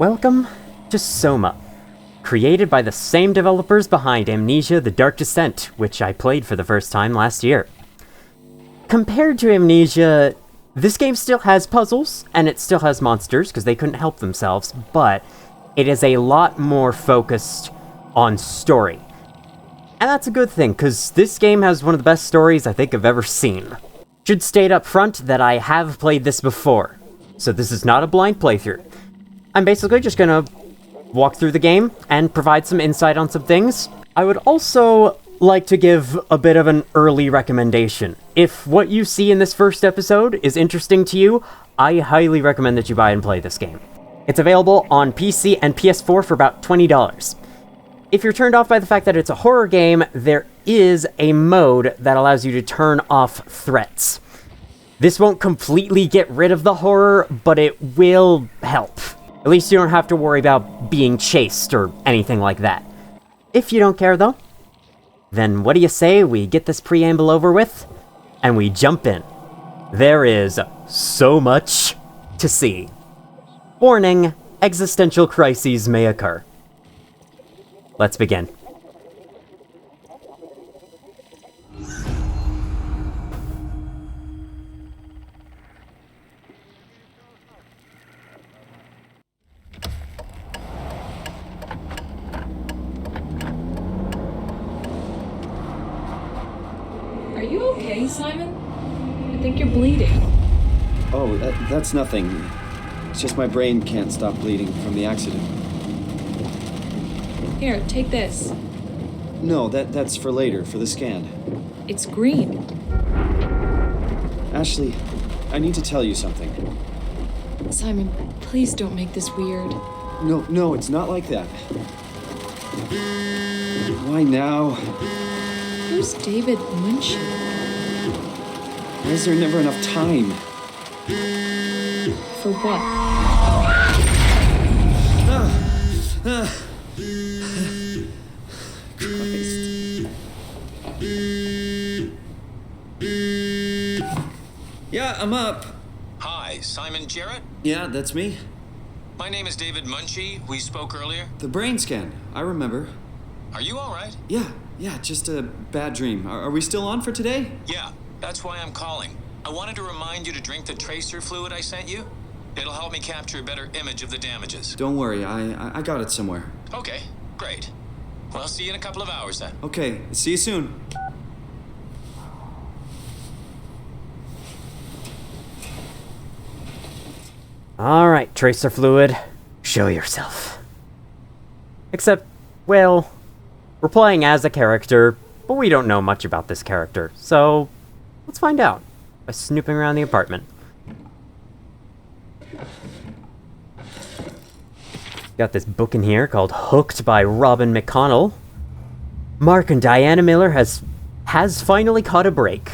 Welcome to SOMA, created by the same developers behind Amnesia: The Dark Descent, which I played for the first time last year. Compared to Amnesia, this game still has puzzles, and it still has monsters, because they couldn't help themselves, but it is a lot more focused on story. And that's a good thing, because this game has one of the best stories I think I've ever seen. Should state up front that I have played this before, so this is not a blind playthrough. I'm basically just gonna walk through the game and provide some insight on some things. I would also like to give a bit of an early recommendation. If what you see in this first episode is interesting to you, I highly recommend that you buy and play this game. It's available on PC and PS4 for about $20. If you're turned off by the fact that it's a horror game, there is a mode that allows you to turn off threats. This won't completely get rid of the horror, but it will help. At least you don't have to worry about being chased or anything like that. If you don't care, though, then what do you say we get this preamble over with, and we jump in? There is so much to see. Warning, existential crises may occur. Let's begin. Are you okay, Simon? I think you're bleeding. Oh, that's nothing. It's just my brain can't stop bleeding from the accident. Here, take this. No, that's for later, for the scan. It's green. Ashley, I need to tell you something. Simon, please don't make this weird. No, it's not like that. Why now? Who's David Munchie? Why is there never enough time? For what? Christ. Yeah, I'm up. Hi, Simon Jarrett? Yeah, that's me. My name is David Munchie. We spoke earlier. The brain scan. I remember. Are you all right? Yeah, just a bad dream. Are we still on for today? Yeah, that's why I'm calling. I wanted to remind you to drink the tracer fluid I sent you. It'll help me capture a better image of the damages. Don't worry, I got it somewhere. Okay, great. Well, I'll see you in a couple of hours then. Okay, see you soon. Alright, tracer fluid, show yourself. Except, well, we're playing as a character, but we don't know much about this character, so let's find out by snooping around the apartment. Got this book in here called Hooked by Robin McConnell. Mark and Diana Miller has finally caught a break.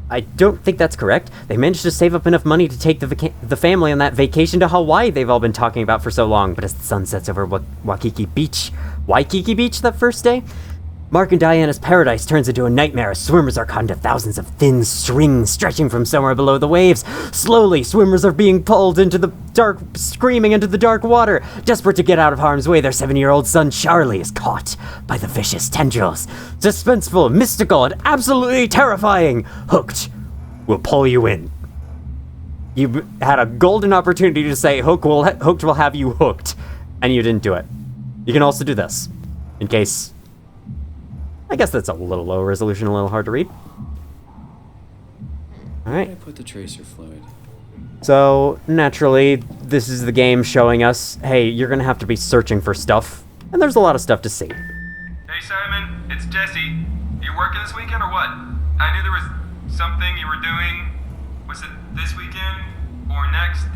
I don't think that's correct. They managed to save up enough money to take the family on that vacation to Hawaii they've all been talking about for so long, but as the sun sets over Waikiki Beach that first day, Mark and Diana's paradise turns into a nightmare as swimmers are caught into thousands of thin strings stretching from somewhere below the waves. Slowly, swimmers are being pulled into the dark, screaming into the dark water. Desperate to get out of harm's way, their 7-year-old son Charlie is caught by the vicious tendrils. Suspenseful, mystical, and absolutely terrifying. Hooked will pull you in. You had a golden opportunity to say Hooked will have you hooked, and you didn't do it. You can also do this, in case... I guess that's a little low resolution, a little hard to read. Alright. I put the tracer fluid. So, naturally, this is the game showing us, hey, you're gonna have to be searching for stuff, and there's a lot of stuff to see. Hey Simon, it's Jesse. You working this weekend or what? I knew there was something you were doing. Was it this weekend? Or next?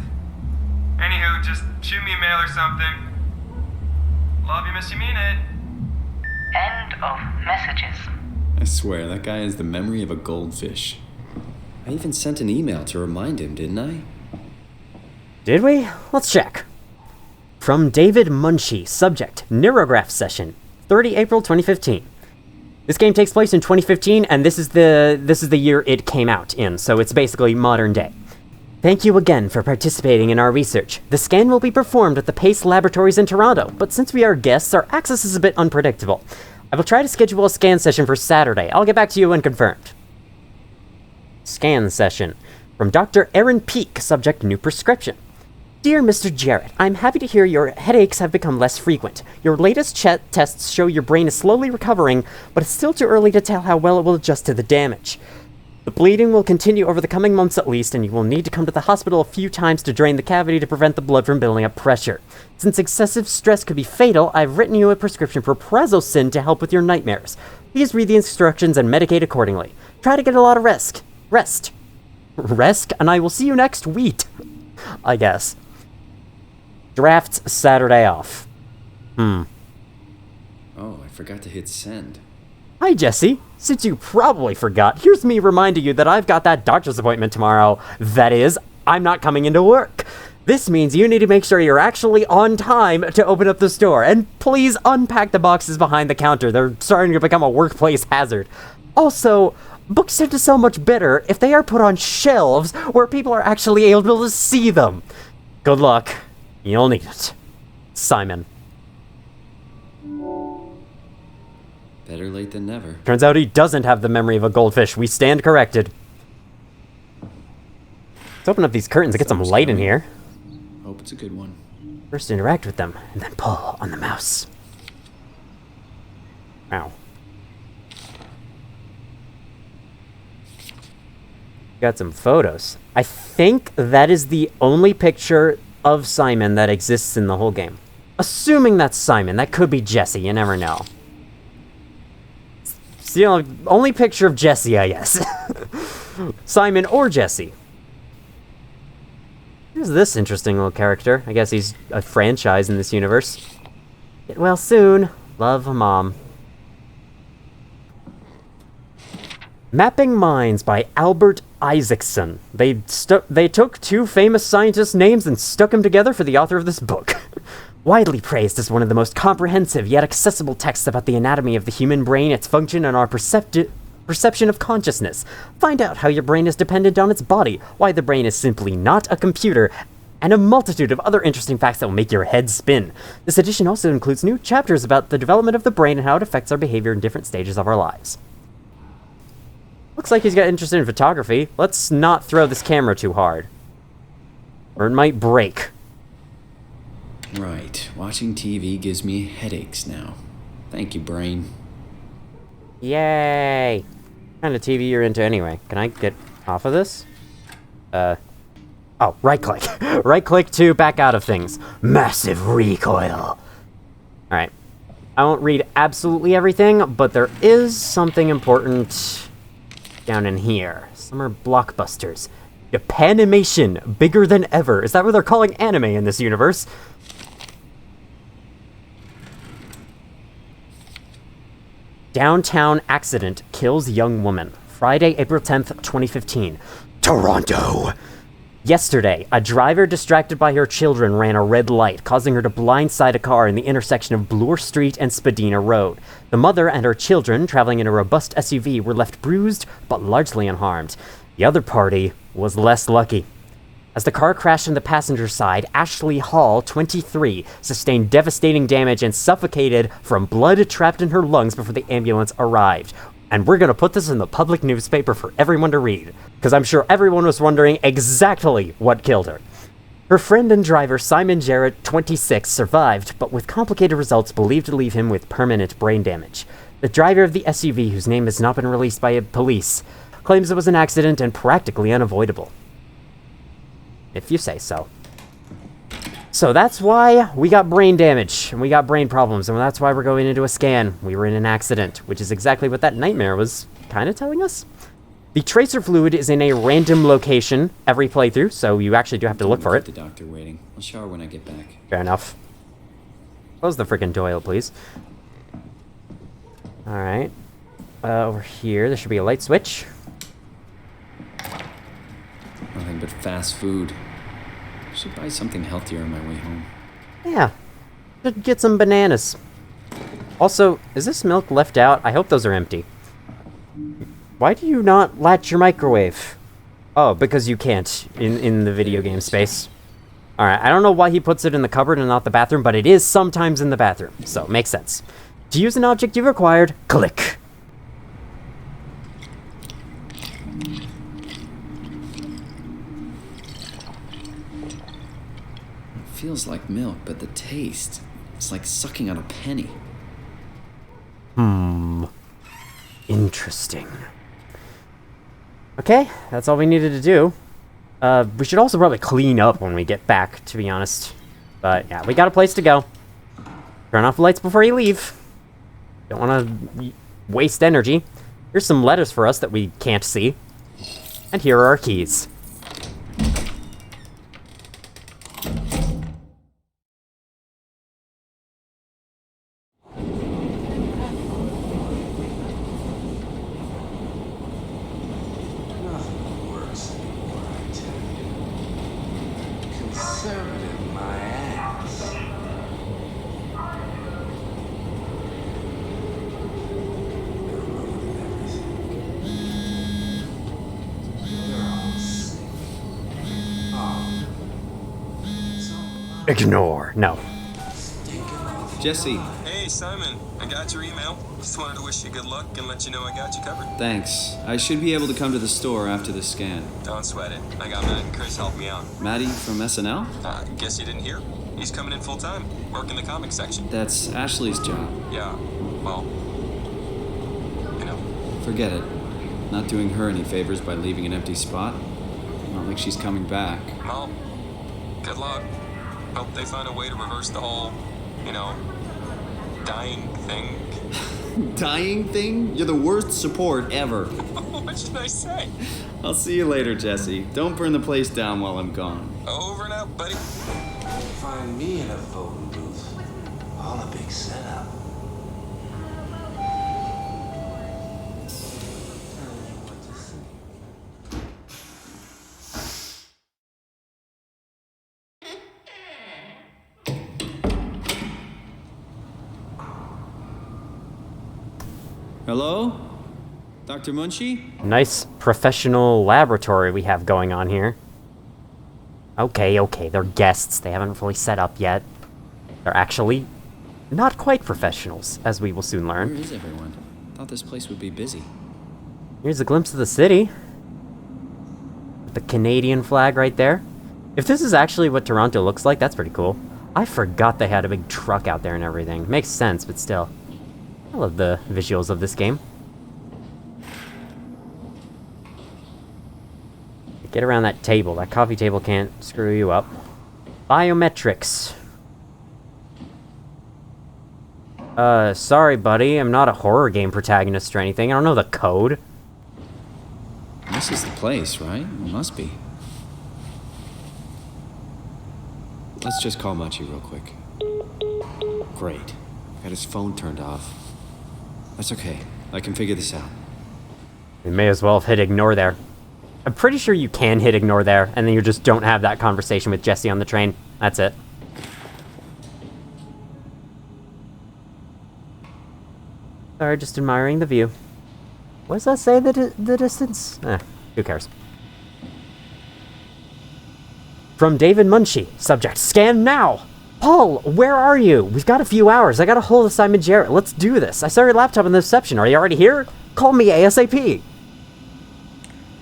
Anywho, just shoot me a mail or something. Love you, miss you, mean it. End of messages. I swear, that guy has the memory of a goldfish. I even sent an email to remind him, didn't I? Did we? Let's check. From David Munchie, subject, Neurograph session, 30 April 2015. This game takes place in 2015, and this is the year it came out in, so it's basically modern day. Thank you again for participating in our research. The scan will be performed at the Pace Laboratories in Toronto, but since we are guests, our access is a bit unpredictable. I will try to schedule a scan session for Saturday. I'll get back to you when confirmed. Scan session. From Dr. Aaron Peak, subject new prescription. Dear Mr. Jarrett, I'm happy to hear your headaches have become less frequent. Your latest tests show your brain is slowly recovering, but it's still too early to tell how well it will adjust to the damage. The bleeding will continue over the coming months at least, and you will need to come to the hospital a few times to drain the cavity to prevent the blood from building up pressure. Since excessive stress could be fatal, I've written you a prescription for Prazosin to help with your nightmares. Please read the instructions and medicate accordingly. Try to get a lot of rest, and I will see you next week. I guess. Drafts Saturday off. Oh, I forgot to hit send. Hi, Jesse. Since you probably forgot, here's me reminding you that I've got that doctor's appointment tomorrow. That is, I'm not coming into work. This means you need to make sure you're actually on time to open up the store. And please unpack the boxes behind the counter. They're starting to become a workplace hazard. Also, books tend to sell much better if they are put on shelves where people are actually able to see them. Good luck. You'll need it. Simon. Better late than never. Turns out he doesn't have the memory of a goldfish. We stand corrected. Let's open up these curtains to get some light in here. Hope it's a good one. First interact with them, and then pull on the mouse. Wow. Got some photos. I think that is the only picture of Simon that exists in the whole game. Assuming that's Simon, that could be Jesse, you never know. It's the only picture of Jesse, I guess. Simon or Jesse. Here's this interesting little character. I guess he's a franchise in this universe. Get well soon. Love, Mom. Mapping Minds by Albert Isaacson. They took two famous scientists' names and stuck them together for the author of this book. Widely praised as one of the most comprehensive yet accessible texts about the anatomy of the human brain, its function, and our perception of consciousness. Find out how your brain is dependent on its body, why the brain is simply not a computer, and a multitude of other interesting facts that will make your head spin. This edition also includes new chapters about the development of the brain and how it affects our behavior in different stages of our lives. Looks like he's got interest in photography. Let's not throw this camera too hard, or it might break. Right. Watching TV gives me headaches now. Thank you, brain. Yay! What kind of TV you're into anyway? Can I get off of this? Oh, right click. Right click to back out of things. Massive recoil. Alright. I won't read absolutely everything, but there is something important down in here. Summer blockbusters. Japanimation, bigger than ever. Is that what they're calling anime in this universe? Downtown accident kills young woman. Friday, April 10th, 2015. Toronto! Yesterday, a driver distracted by her children ran a red light, causing her to blindside a car in the intersection of Bloor Street and Spadina Road. The mother and her children, traveling in a robust SUV, were left bruised but largely unharmed. The other party was less lucky. As the car crashed on the passenger side, Ashley Hall, 23, sustained devastating damage and suffocated from blood trapped in her lungs before the ambulance arrived. And we're gonna put this in the public newspaper for everyone to read, because I'm sure everyone was wondering exactly what killed her. Her friend and driver, Simon Jarrett, 26, survived, but with complicated results believed to leave him with permanent brain damage. The driver of the SUV, whose name has not been released by police, claims it was an accident and practically unavoidable. If you say so. So that's why we got brain damage, and we got brain problems, and that's why we're going into a scan. We were in an accident, which is exactly what that nightmare was kind of telling us. The tracer fluid is in a random location every playthrough, so you actually do have to look for it. The doctor waiting. I'll shower when I get back. Fair enough. Close the freaking Doyle, please. Alright. Over here, there should be a light switch. Nothing but fast food. Should buy something healthier on my way home. Yeah. Should get some bananas. Also, is this milk left out? I hope those are empty. Why do you not latch your microwave? Oh, because you can't in the video game space. Alright, I don't know why he puts it in the cupboard and not the bathroom, but it is sometimes in the bathroom, so it makes sense. To use an object you've acquired, click. It feels like milk, but the taste, it's like sucking on a penny. Interesting. Okay, that's all we needed to do. We should also probably clean up when we get back, to be honest. But yeah, we got a place to go. Turn off the lights before you leave. Don't want to waste energy. Here's some letters for us that we can't see. And here are our keys. Nothing works anymore, I tell you. Conservative, my ass. Ignore. No. Jesse, Hey, Simon. I got your email. Just wanted to wish you good luck and let you know I got you covered. thanks. I should be able to come to the store after the scan. Don't sweat it. I got Matt and Chris helping me out. Maddie from SNL? Guess you didn't hear? He's coming in full time, working the comic section. That's Ashley's job. Yeah, well, you know. Forget it. Not doing her any favors by leaving an empty spot. Not like she's coming back. Well, good luck. Hope they find a way to reverse the whole, you know, dying thing. Dying thing? You're the worst support ever. What should I say? I'll see you later, Jesse. Don't burn the place down while I'm gone. Over and out, buddy. Find me in a voting booth. All a big setup. Tell me what to think. Hello? Dr. Munchie? Nice professional laboratory we have going on here. Okay, they're guests. They haven't fully set up yet. They're actually not quite professionals, as we will soon Where learn. is everyone? Thought this place would be busy. Here's a glimpse of the city. With the Canadian flag right there. If this is actually what Toronto looks like, that's pretty cool. I forgot they had a big truck out there and everything. Makes sense, but still. I love the visuals of this game. Get around that table. That coffee table can't screw you up. Biometrics. Sorry, buddy. I'm not a horror game protagonist or anything. I don't know the code. This is the place, right? It must be. Let's just call Munchie real quick. Great. Got his phone turned off. That's okay. I can figure this out. We may as well have hit ignore there. I'm pretty sure you can hit ignore there, and then you just don't have that conversation with Jesse on the train. That's it. Sorry, just admiring the view. What does that say, the distance? Who cares? From David Munchie. Subject, scan now! Paul, where are you? We've got a few hours. I got a hold of Simon Jarrett. Let's do this. I saw your laptop in the reception. Are you already here? Call me ASAP.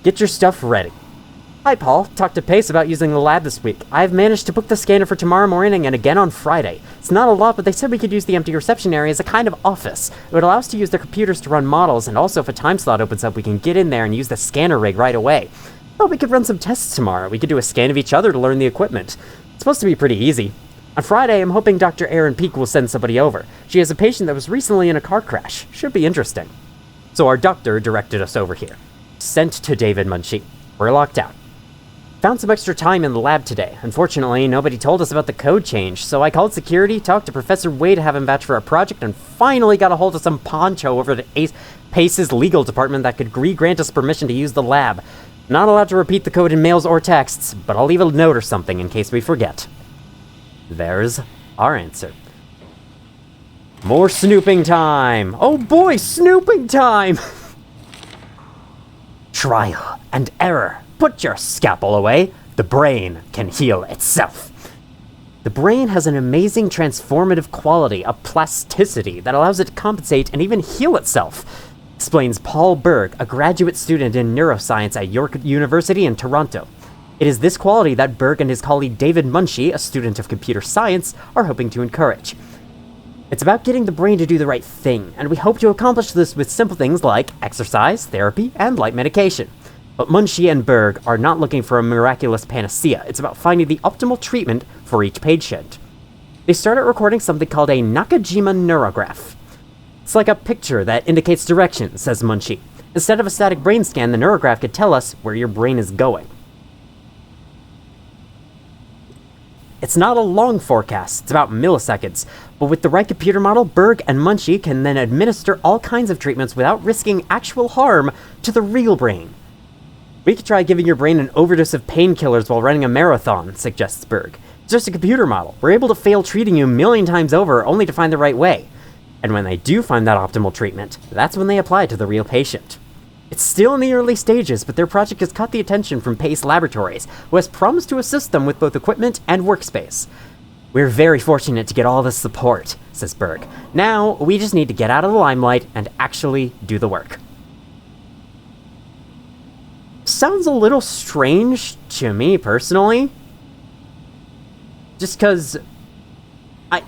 Get your stuff ready. Hi, Paul. Talked to Pace about using the lab this week. I've managed to book the scanner for tomorrow morning and again on Friday. It's not a lot, but they said we could use the empty reception area as a kind of office. It would allow us to use their computers to run models, and also if a time slot opens up, we can get in there and use the scanner rig right away. Well, we could run some tests tomorrow. We could do a scan of each other to learn the equipment. It's supposed to be pretty easy. On Friday, I'm hoping Dr. Erin Peake will send somebody over. She has a patient that was recently in a car crash. Should be interesting. So our doctor directed us over here. Sent to David Munchie. We're locked out. Found some extra time in the lab today. Unfortunately, nobody told us about the code change, so I called security, talked to Professor Wade to have him batch for a project, and finally got a hold of some poncho over to Pace's legal department that could grant us permission to use the lab. Not allowed to repeat the code in mails or texts, but I'll leave a note or something in case we forget. There's our answer. More snooping time! Oh boy, snooping time! Trial and error. Put your scalpel away. The brain can heal itself. The brain has an amazing transformative quality, a plasticity that allows it to compensate and even heal itself, explains Paul Berg, a graduate student in neuroscience at York University in Toronto. It is this quality that Berg and his colleague David Munchie, a student of computer science, are hoping to encourage. It's about getting the brain to do the right thing, and we hope to accomplish this with simple things like exercise, therapy, and light medication. But Munchie and Berg are not looking for a miraculous panacea. It's about finding the optimal treatment for each patient. They started recording something called a Nakajima neurograph. It's like a picture that indicates direction, says Munchie. Instead of a static brain scan, the neurograph could tell us where your brain is going. It's not a long forecast, it's about milliseconds, but with the right computer model, Berg and Munchie can then administer all kinds of treatments without risking actual harm to the real brain. We could try giving your brain an overdose of painkillers while running a marathon, suggests Berg. It's just a computer model. We're able to fail treating you a million times over only to find the right way. And when they do find that optimal treatment, that's when they apply it to the real patient. It's still in the early stages, but their project has caught the attention from Pace Laboratories, who has promised to assist them with both equipment and workspace. We're very fortunate to get all this support, says Berg. Now, we just need to get out of the limelight and actually do the work. Sounds a little strange to me, personally. Just because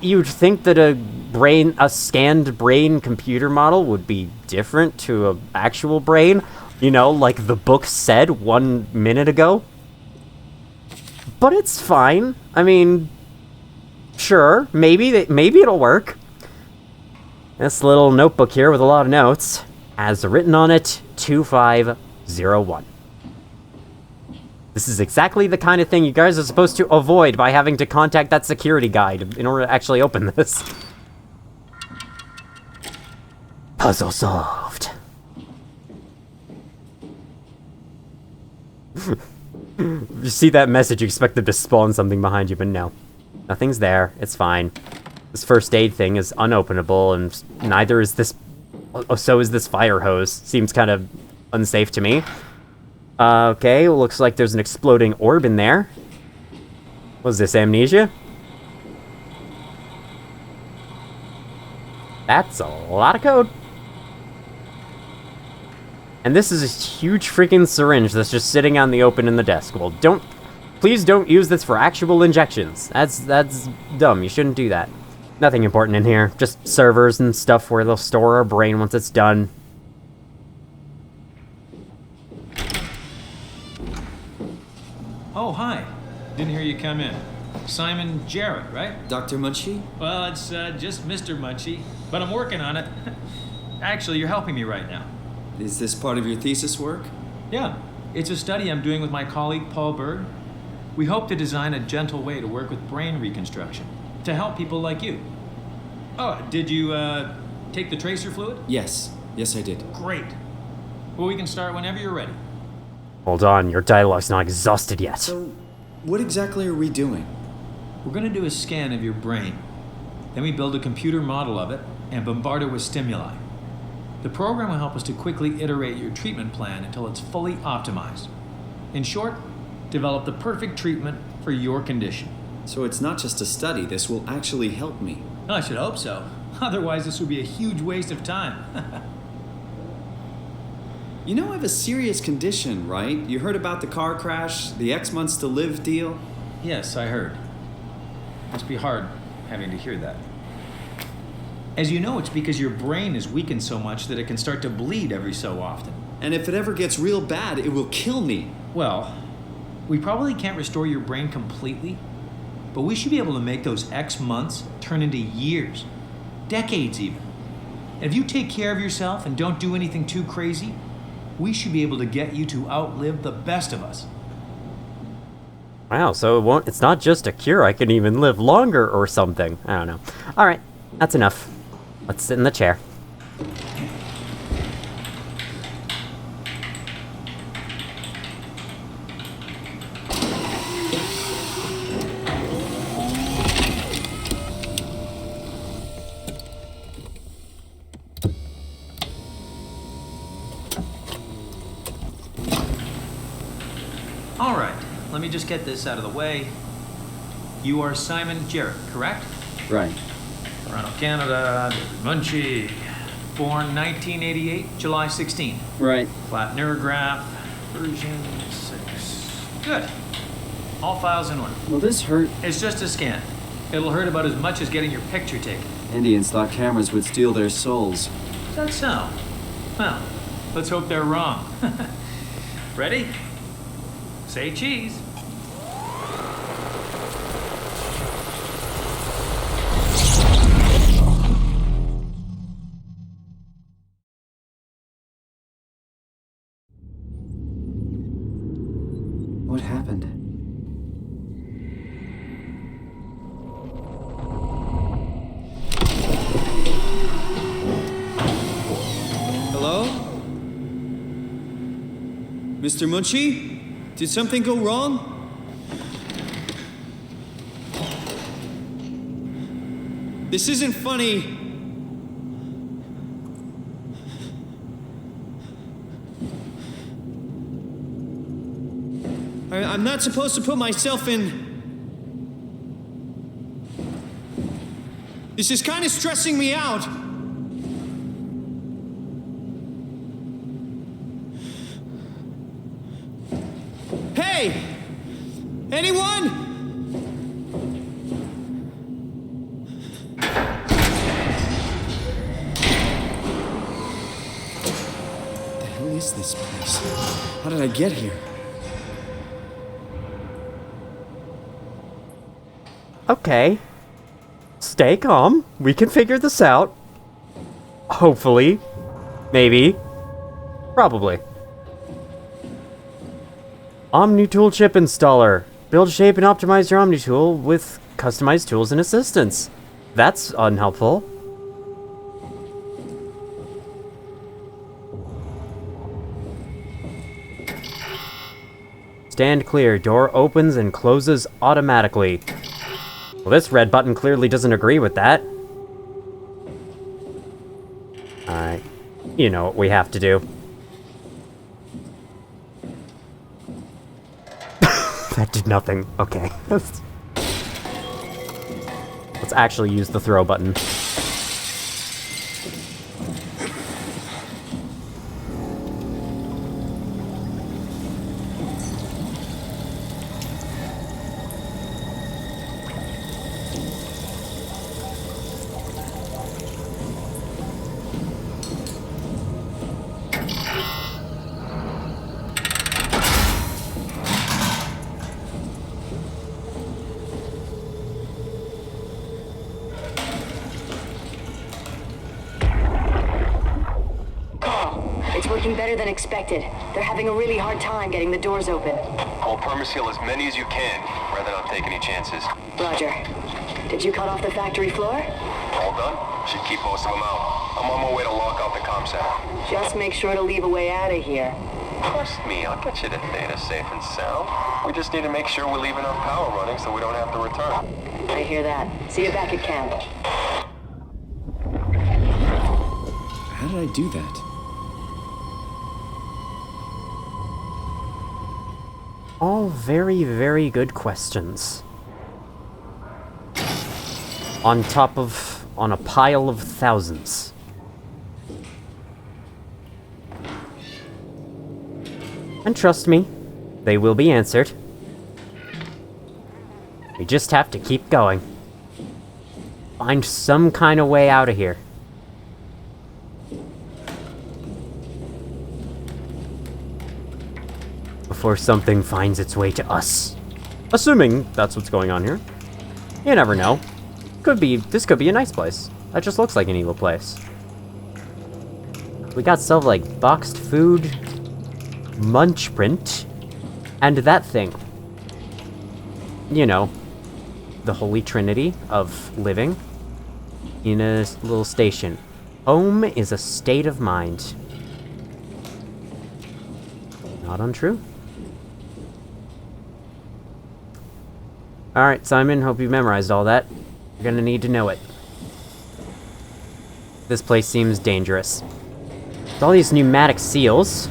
you'd think that a scanned brain computer model would be different to an actual brain, you know, like the book said 1 minute ago. But it's fine. I mean, sure, maybe it'll work. This little notebook here with a lot of notes has written on it 2501. This is exactly the kind of thing you guys are supposed to avoid by having to contact that security guide in order to actually open this. Puzzle solved. You see that message, you expect them to spawn something behind you, but no. Nothing's there. It's fine. This first aid thing is unopenable, and neither is this... so is this fire hose. Seems kind of unsafe to me. Okay, well, looks like there's an exploding orb in there. Was this amnesia? That's a lot of code. And this is a huge freaking syringe that's just sitting on the open in the desk. Well, please don't use this for actual injections. That's dumb. You shouldn't do that. Nothing important in here. Just servers and stuff where they'll store our brain once it's done. Oh, hi. Didn't hear you come in. Simon Jarrett, right? Dr. Munchie? Well, it's just Mr. Munchie, but I'm working on it. Actually, you're helping me right now. Is this part of your thesis work? Yeah, it's a study I'm doing with my colleague Paul Berg. We hope to design a gentle way to work with brain reconstruction, to help people like you. Oh, did you take the tracer fluid? Yes. Yes, I did. Great. Well, we can start whenever you're ready. Hold on, your dialogue's not exhausted yet. So, what exactly are we doing? We're going to do a scan of your brain. Then we build a computer model of it and bombard it with stimuli. The program will help us to quickly iterate your treatment plan until it's fully optimized. In short, develop the perfect treatment for your condition. So it's not just a study, this will actually help me. I should hope so. Otherwise, this would be a huge waste of time. You know I have a serious condition, right? You heard about the car crash, the X months to live deal? Yes, I heard. Must be hard having to hear that. As you know, it's because your brain is weakened so much that it can start to bleed every so often. And if it ever gets real bad, it will kill me. Well, we probably can't restore your brain completely, but we should be able to make those X months turn into years, decades even. And if you take care of yourself and don't do anything too crazy, we should be able to get you to outlive the best of us. Wow, so it's not just a cure, I can even live longer or something. I don't know. Alright, that's enough. Let's sit in the chair. All right, let me just get this out of the way. You are Simon Jarrett, correct? Right. Toronto, Canada, David Munchie. Born 1988, July 16. Right. Flat neurograph, version 6. Good. All files in order. Will this hurt? It's just a scan. It'll hurt about as much as getting your picture taken. Indians thought cameras would steal their souls. Is that so? Well, let's hope they're wrong. Ready? Say cheese. What happened? Hello? Mr. Munchie? Did something go wrong? This isn't funny. I'm not supposed to put myself in... This is kind of stressing me out. Hey! Anyone? What the hell is this place? How did I get here? Okay. Stay calm. We can figure this out. Hopefully. Maybe. Probably. OmniTool chip installer. Build, shape, and optimize your OmniTool with customized tools and assistance. That's unhelpful. Stand clear. Door opens and closes automatically. Well, this red button clearly doesn't agree with that. Alright. You know what we have to do. That did nothing. Okay. Let's actually use the throw button. Better than expected. They're having a really hard time getting the doors open. I'll perma-seal as many as you can, rather not take any chances. Roger. Did you cut off the factory floor? All done? Should keep most of them out. I'm on my way to lock out the comm center. Just make sure to leave a way out of here. Trust me, I'll get you the data safe and sound. We just need to make sure we're leaving our power running so we don't have to return. I hear that. See you back at camp. How did I do that? All very, very good questions. On a pile of thousands. And trust me, they will be answered. We just have to keep going. Find some kind of way out of here. Before something finds its way to us. Assuming that's what's going on here. You never know. This could be a nice place. That just looks like an evil place. We got stuff like boxed food, munch print, and that thing. You know, the holy trinity of living in a little station. Home is a state of mind. Not untrue. Alright, Simon, hope you memorized all that. You're gonna need to know it. This place seems dangerous. With all these pneumatic seals.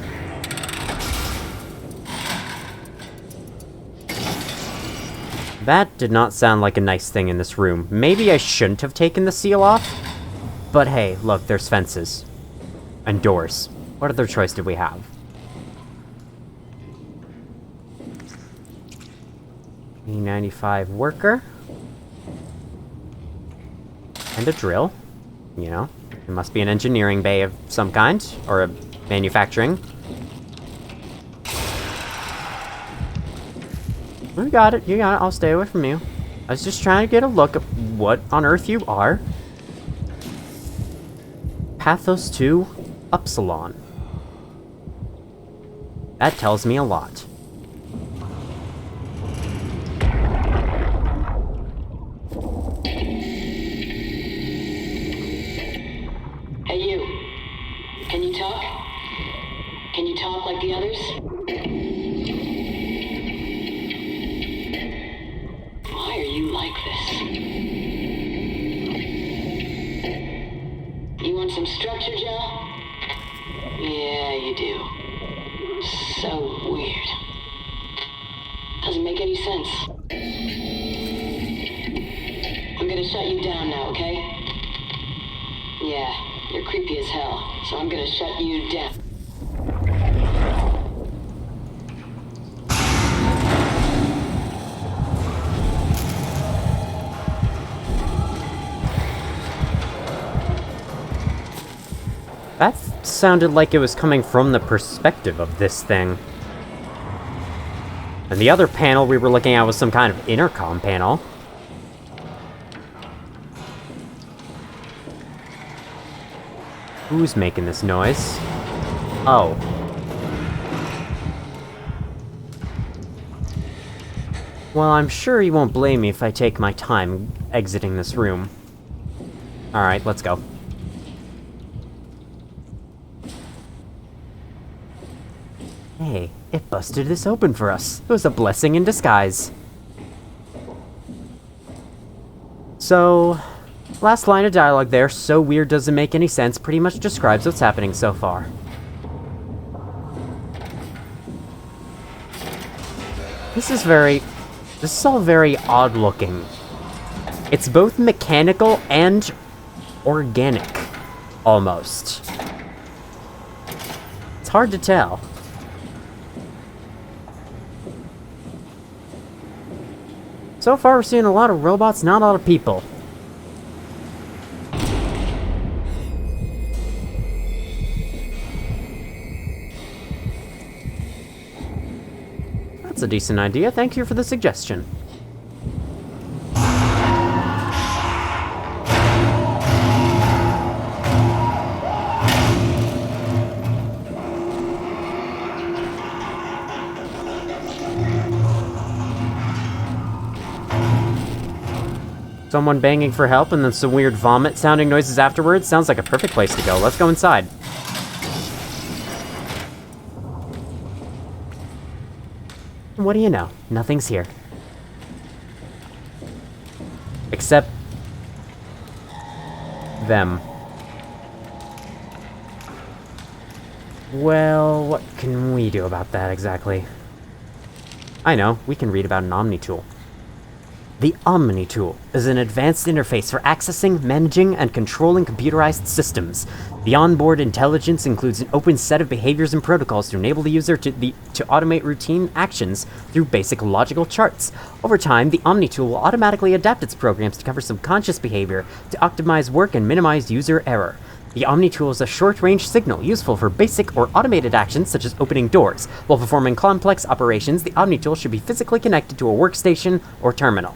That did not sound like a nice thing in this room. Maybe I shouldn't have taken the seal off? But hey, look, there's fences. And doors. What other choice did we have? E95 worker. And a drill. You know, it must be an engineering bay of some kind, or a manufacturing. You got it, I'll stay away from you. I was just trying to get a look at what on earth you are. Pathos 2, Upsilon. That tells me a lot. Hey, you. Can you talk? Can you talk like the others? Why are you like this? You want some structure, Joe? Yeah, you do. So weird. Doesn't make any sense. I'm gonna shut you down now, okay? Yeah, you're creepy as hell, so I'm gonna shut you down. That sounded like it was coming from the perspective of this thing. And the other panel we were looking at was some kind of intercom panel. Who's making this noise? Oh. Well, I'm sure he won't blame me if I take my time exiting this room. Alright, let's go. Hey, it busted this open for us. It was a blessing in disguise. So, last line of dialogue there, so weird doesn't make any sense, pretty much describes what's happening so far. This is all very odd looking. It's both mechanical and organic, almost. It's hard to tell. So far, we're seeing a lot of robots, not a lot of people. That's a decent idea. Thank you for the suggestion. Someone banging for help and then some weird vomit sounding noises afterwards. Sounds like a perfect place to go. Let's go inside. What do you know? Nothing's here. Except them. Well, what can we do about that exactly? I know, we can read about an Omni tool. The Omni tool is an advanced interface for accessing, managing, and controlling computerized systems. The onboard intelligence includes an open set of behaviors and protocols to enable the user to automate routine actions through basic logical charts. Over time, the Omni tool will automatically adapt its programs to cover subconscious behavior to optimize work and minimize user error. The Omni tool is a short-range signal useful for basic or automated actions such as opening doors. While performing complex operations, the Omni tool should be physically connected to a workstation or terminal.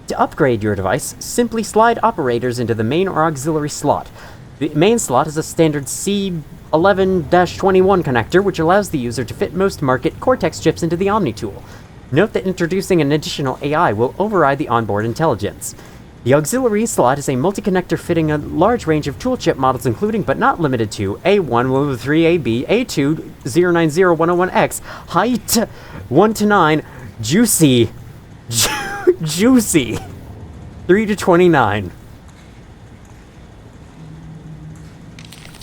To upgrade your device, simply slide operators into the main or auxiliary slot. The main slot is a standard C11-21 connector, which allows the user to fit most market Cortex chips into the Omni tool. Note that introducing an additional AI will override the onboard intelligence. The auxiliary slot is a multi-connector fitting a large range of tool chip models, including but not limited to A1, 103AB, A2, 090101X, height 1 to 9, juicy, juicy, 3 to 29.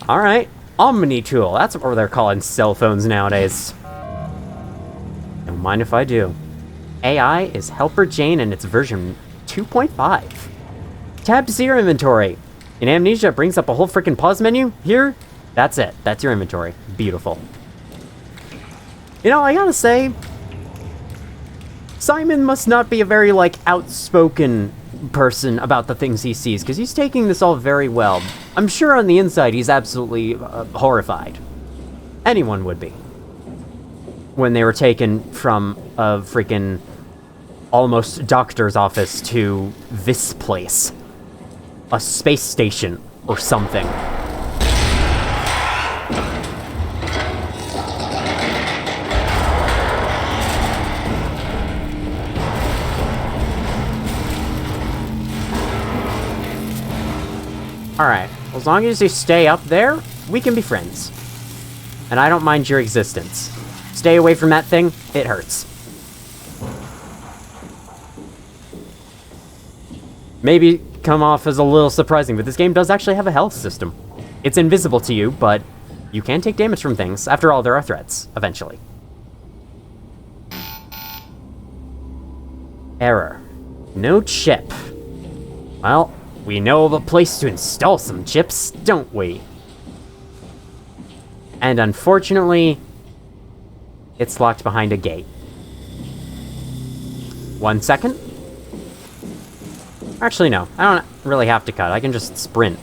Alright, Omni tool. That's what they're calling cell phones nowadays. Don't mind if I do. AI is Helper Jane and it's version 2.5. Tab to see your inventory. In Amnesia, it brings up a whole freaking pause menu. Here, that's it. That's your inventory. Beautiful. You know, I gotta say, Simon must not be a very, like, outspoken person about the things he sees, because he's taking this all very well. I'm sure on the inside he's absolutely horrified. Anyone would be. When they were taken from a freaking almost doctor's office to this place. A space station or something. Alright, as long as you stay up there, we can be friends. And I don't mind your existence. Stay away from that thing, it hurts. Maybe come off as a little surprising, but this game does actually have a health system. It's invisible to you, but you can take damage from things. After all, there are threats, eventually. Error. No chip. Well, we know of a place to install some chips, don't we? And unfortunately, it's locked behind a gate. 1 second. Actually, no. I don't really have to cut. I can just sprint.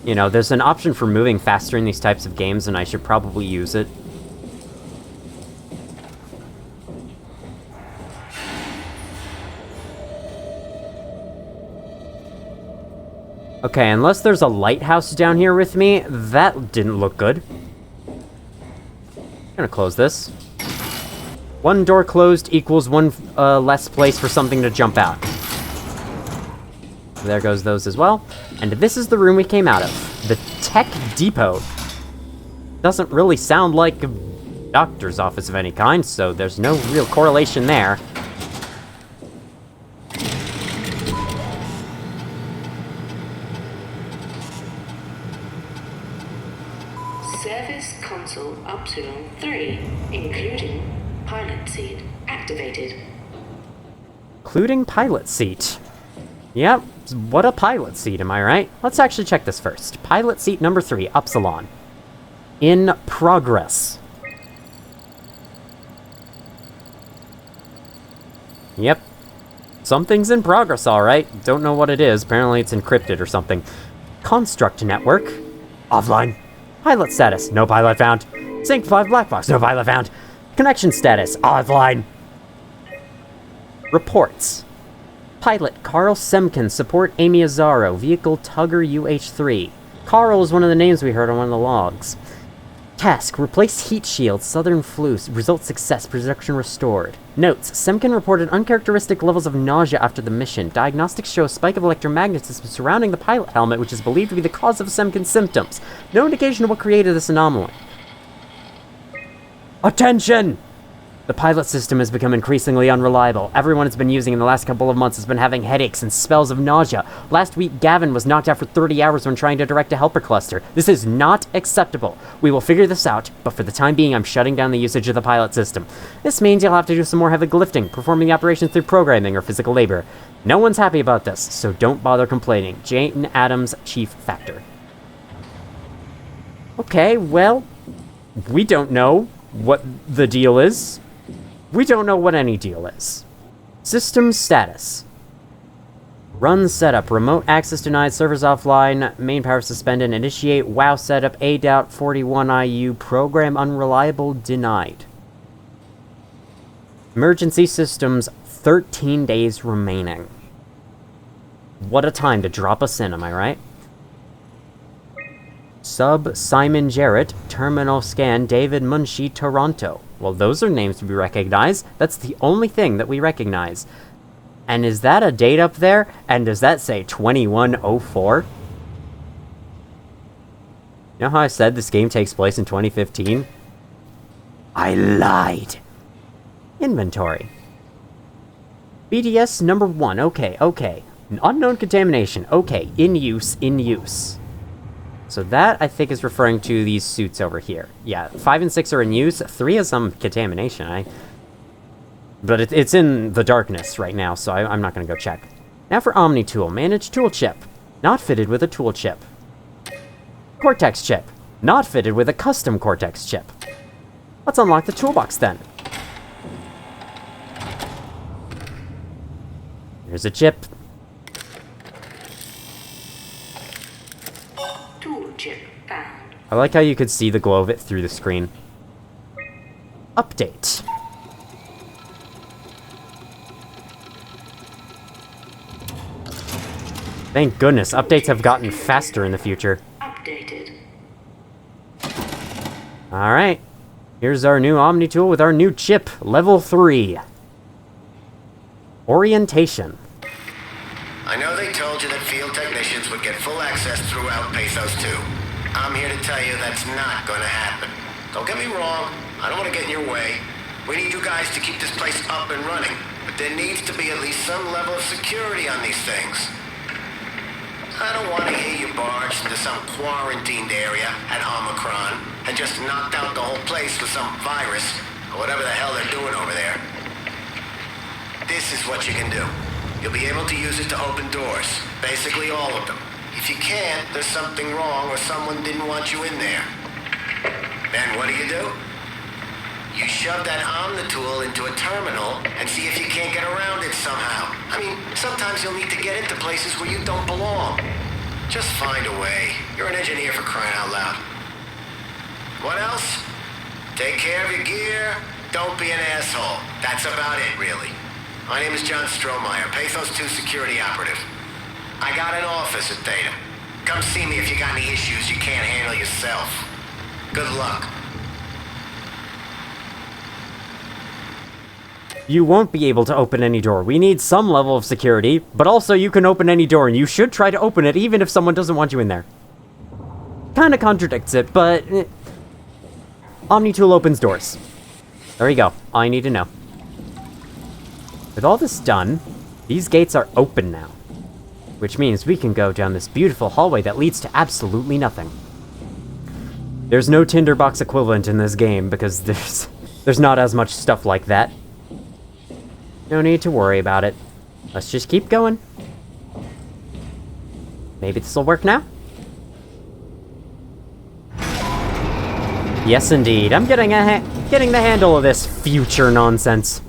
You know, there's an option for moving faster in these types of games, and I should probably use it. Okay, unless there's a lighthouse down here with me, that didn't look good. I'm gonna close this. One door closed equals one less place for something to jump out. There goes those as well. And this is the room we came out of. The Tech Depot. Doesn't really sound like a doctor's office of any kind, so there's no real correlation there. Service console Upsilon 3, including pilot seat, activated. Including pilot seat. Yep, what a pilot seat, am I right? Let's actually check this first. Pilot seat number 3, Upsilon. In progress. Yep. Something's in progress, alright. Don't know what it is. Apparently it's encrypted or something. Construct network. Offline. Pilot status. No pilot found. Sync 5 black box. No pilot found. Connection status. Offline. Reports. Pilot Carl Semkin, support Amy Azaro, vehicle Tugger UH-3. Carl is one of the names we heard on one of the logs. Task, replace heat shield, southern flu, result success, production restored. Notes, Semkin reported uncharacteristic levels of nausea after the mission. Diagnostics show a spike of electromagnetism surrounding the pilot helmet, which is believed to be the cause of Semkin's symptoms. No indication of what created this anomaly. Attention! The pilot system has become increasingly unreliable. Everyone it's been using in the last couple of months has been having headaches and spells of nausea. Last week, Gavin was knocked out for 30 hours when trying to direct a helper cluster. This is not acceptable. We will figure this out, but for the time being, I'm shutting down the usage of the pilot system. This means you'll have to do some more heavy lifting, performing the operations through programming or physical labor. No one's happy about this, so don't bother complaining. Jane Adams, Chief Factor. Okay, well, we don't know what the deal is. We don't know what any deal is. System status. Run setup. Remote access denied. Servers offline. Main power suspended. Initiate WoW setup. ADOT 41IU. Program unreliable. Denied. Emergency systems. 13 days remaining. What a time to drop us in, am I right? Sub Simon Jarrett. Terminal scan. David Munshi. Toronto. Well, those are names to be recognized. That's the only thing that we recognize. And is that a date up there? And does that say 2104? You know how I said this game takes place in 2015? I lied. Inventory. BDS number 1. Okay, okay. Unknown contamination. Okay, in use, in use. So that, I think, is referring to these suits over here. Yeah, 5 and 6 are in use. 3 has some contamination. But it's in the darkness right now, so I'm not going to go check. Now for Omni Tool. Manage tool chip. Not fitted with a tool chip. Cortex chip. Not fitted with a custom Cortex chip. Let's unlock the toolbox then. Here's a chip. Tool chip found. I like how you could see the glow of it through the screen. Update. Thank goodness, updates have gotten faster in the future. Updated. Alright. Here's our new Omni tool with our new chip, level 3. Orientation. I know they told you that field technicians would get full access throughout Pathos 2. I'm here to tell you that's not gonna happen. Don't get me wrong, I don't want to get in your way. We need you guys to keep this place up and running, but there needs to be at least some level of security on these things. I don't want to hear you barged into some quarantined area at Omicron and just knocked out the whole place with some virus or whatever the hell they're doing over there. This is what you can do. You'll be able to use it to open doors, basically all of them. If you can't, there's something wrong or someone didn't want you in there. Then what do? You shove that Omnitool into a terminal and see if you can't get around it somehow. I mean, sometimes you'll need to get into places where you don't belong. Just find a way. You're an engineer, for crying out loud. What else? Take care of your gear. Don't be an asshole. That's about it, really. My name is John Strohmeyer, Pathos 2 security operative. I got an office at Theta. Come see me if you got any issues you can't handle yourself. Good luck. You won't be able to open any door. We need some level of security, but also you can open any door, and you should try to open it even if someone doesn't want you in there. Kinda contradicts it, but... Omnitool opens doors. There you go. All you need to know. With all this done, these gates are open now. Which means we can go down this beautiful hallway that leads to absolutely nothing. There's no tinderbox equivalent in this game, because there's not as much stuff like that. No need to worry about it. Let's just keep going. Maybe this will work now? Yes, indeed. I'm getting the handle of this future nonsense.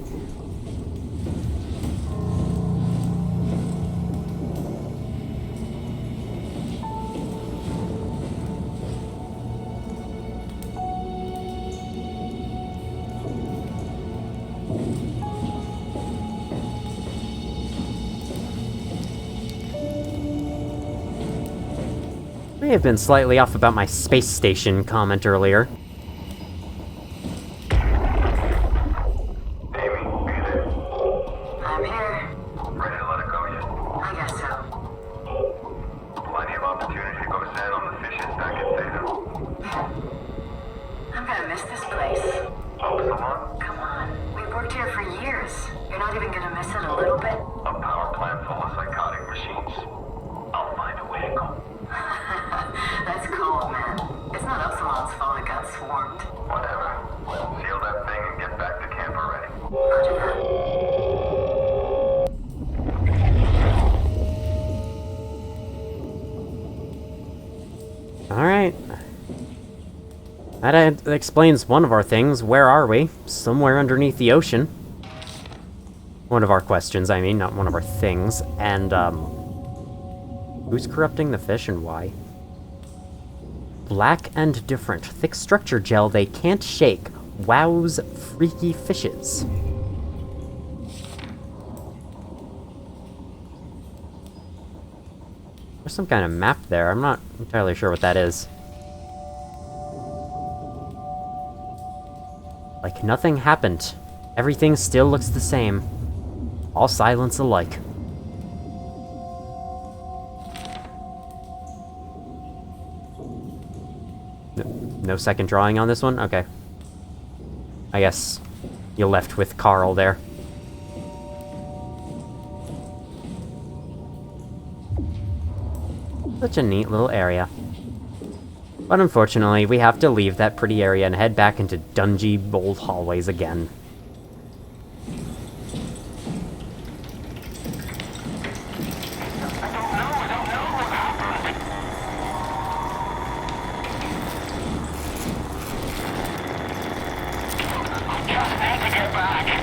May have been slightly off about my space station comment earlier. I'm here. Ready to let it go yet? I guess so. Plenty of opportunity to go sand on the fishes back at Theta. I'm gonna miss this place. Oh, someone? Come on. We've worked here for years. You're not even gonna miss it a little bit? A power plant full of psychotic machines. I'll find a way to go. That's cold, man. It's not Upsilon's fault it got swarmed. Whatever. Seal that thing and get back to camp already. Roger that. Alright. That explains one of our things. Where are we? Somewhere underneath the ocean. One of our questions, I mean, not one of our things. And, who's corrupting the fish and why? Black and different. Thick structure gel they can't shake. Wows freaky fishes. There's some kind of map there. I'm not entirely sure what that is. Like nothing happened. Everything still looks the same. All silence alike. No second drawing on this one? Okay. I guess you left with Carl there. Such a neat little area. But unfortunately, we have to leave that pretty area and head back into dungy old hallways again. need to get back.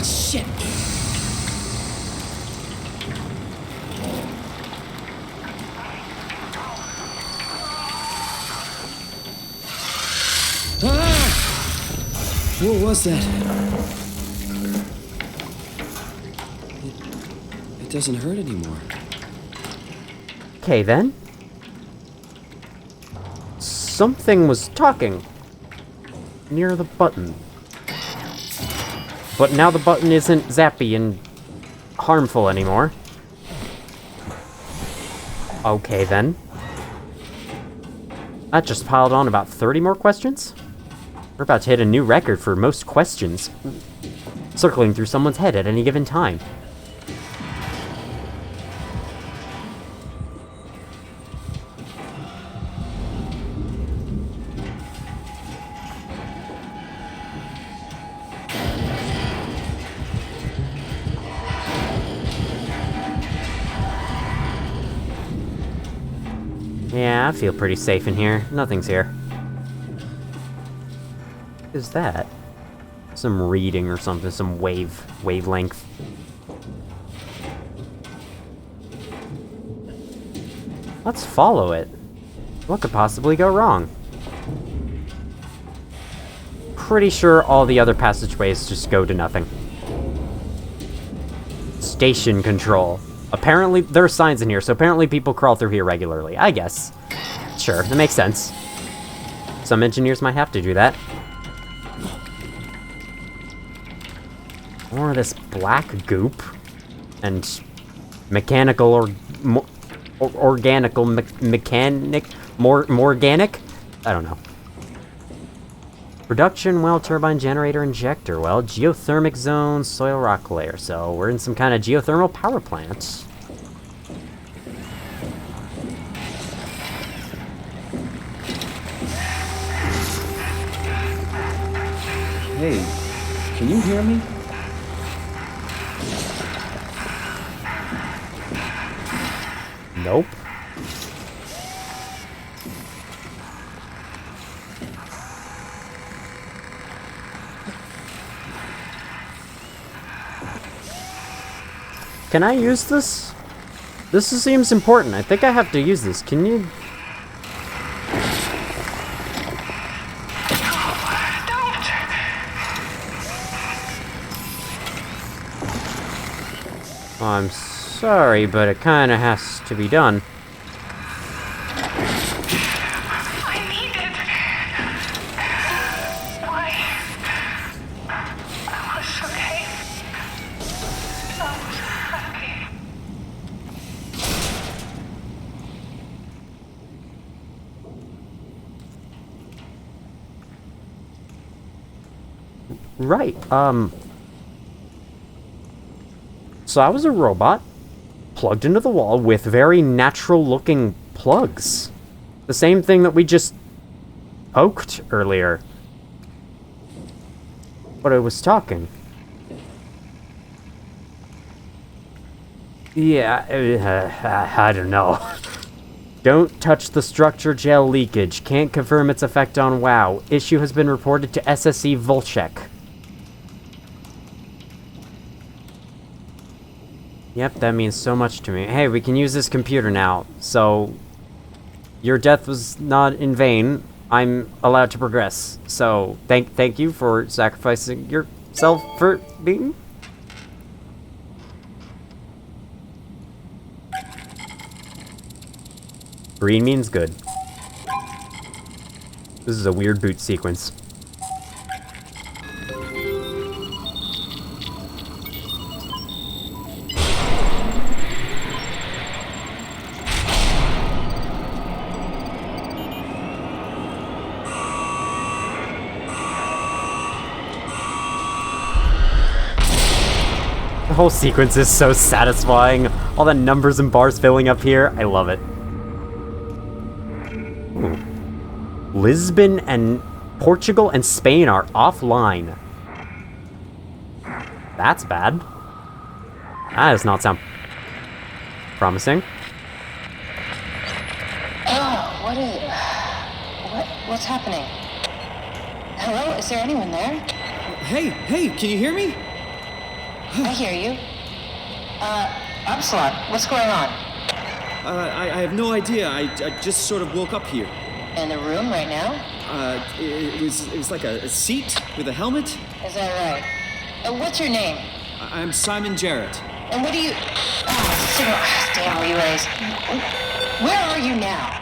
Shit. What was that? It doesn't hurt anymore. Okay, then. Something was talking near the button. But now the button isn't zappy and harmful anymore. Okay, then. That just piled on about 30 more questions? We're about to hit a new record for most questions circling through someone's head at any given time. Yeah, I feel pretty safe in here. Nothing's here. What is that? Some reading or something, some wavelength. Let's follow it. What could possibly go wrong? Pretty sure all the other passageways just go to nothing. Station control. Apparently, there are signs in here, so apparently people crawl through here regularly. I guess. Sure, that makes sense. Some engineers might have to do that. More of this black goop. And mechanical or organical mechanic? More organic? I don't know. Production well, turbine generator injector well, geothermic zone, soil rock layer. So we're in some kind of geothermal power plant. Hey, can you hear me? Nope. Can I use this? This seems important. I think I have to use this. Can you... Oh, I'm sorry, but it kind of has to be done. Right, so I was a robot, plugged into the wall with very natural-looking plugs. The same thing that we just poked earlier. But it was talking. Yeah, I don't know. Don't touch the structure gel leakage. Can't confirm its effect on WoW. Issue has been reported to SSE Volchek. Yep, that means so much to me. Hey, we can use this computer now, so... Your death was not in vain. I'm allowed to progress. So, thank you for sacrificing yourself for being... Green means good. This is a weird boot sequence. The whole sequence is so satisfying. All the numbers and bars filling up here. I love it. Ooh. Lisbon and Portugal and Spain are offline. That's bad. That does not sound promising. Oh, what's happening? Hello, is there anyone there? Hey, can you hear me? I hear you. Upsilon, what's going on? I have no idea. I just sort of woke up here. In the room right now? It was like a seat with a helmet. Is that right? What's your name? I'm Simon Jarrett. And what do you... damn relays. Where are you now?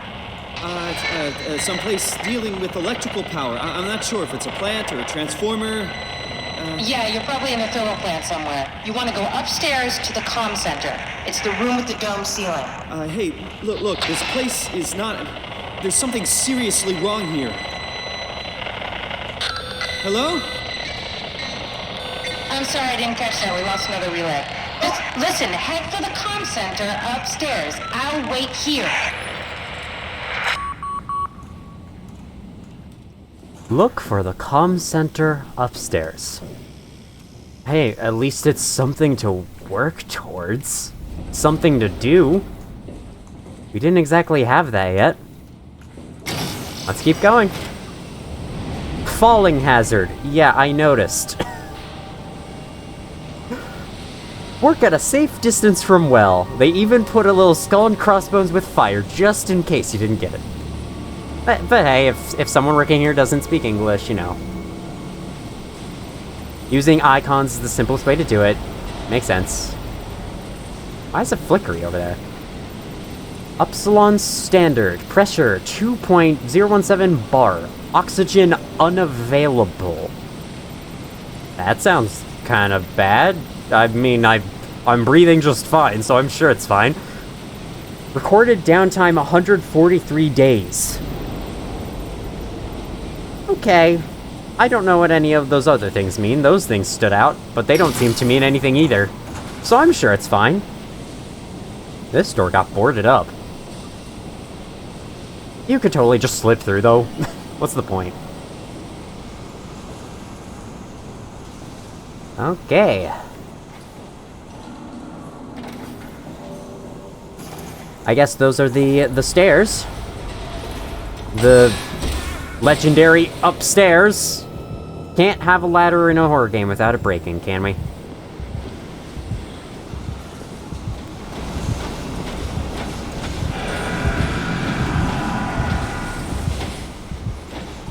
Someplace dealing with electrical power. I'm not sure if it's a plant or a transformer. Yeah, you're probably in the thermal plant somewhere. You want to go upstairs to the comm center. It's the room with the dome ceiling. Hey, look, this place is not... There's something seriously wrong here. Hello? I'm sorry, I didn't catch that. We lost another relay. Just listen, head for the comm center upstairs. I'll wait here. Look for the comm center upstairs. Hey, at least it's something to work towards. Something to do. We didn't exactly have that yet. Let's keep going. Falling hazard. Yeah, I noticed. Work at a safe distance from well. They even put a little skull and crossbones with fire just in case you didn't get it. But hey, if someone working here doesn't speak English, you know. Using icons is the simplest way to do it. Makes sense. Why is it flickery over there? Upsilon standard. Pressure 2.017 bar. Oxygen unavailable. That sounds kind of bad. I mean, I'm breathing just fine, so I'm sure it's fine. Recorded downtime 143 days. Okay. I don't know what any of those other things mean. Those things stood out, but they don't seem to mean anything either. So I'm sure it's fine. This door got boarded up. You could totally just slip through, though. What's the point? Okay. I guess those are the stairs. The legendary upstairs. Can't have a ladder in a horror game without it breaking, can we?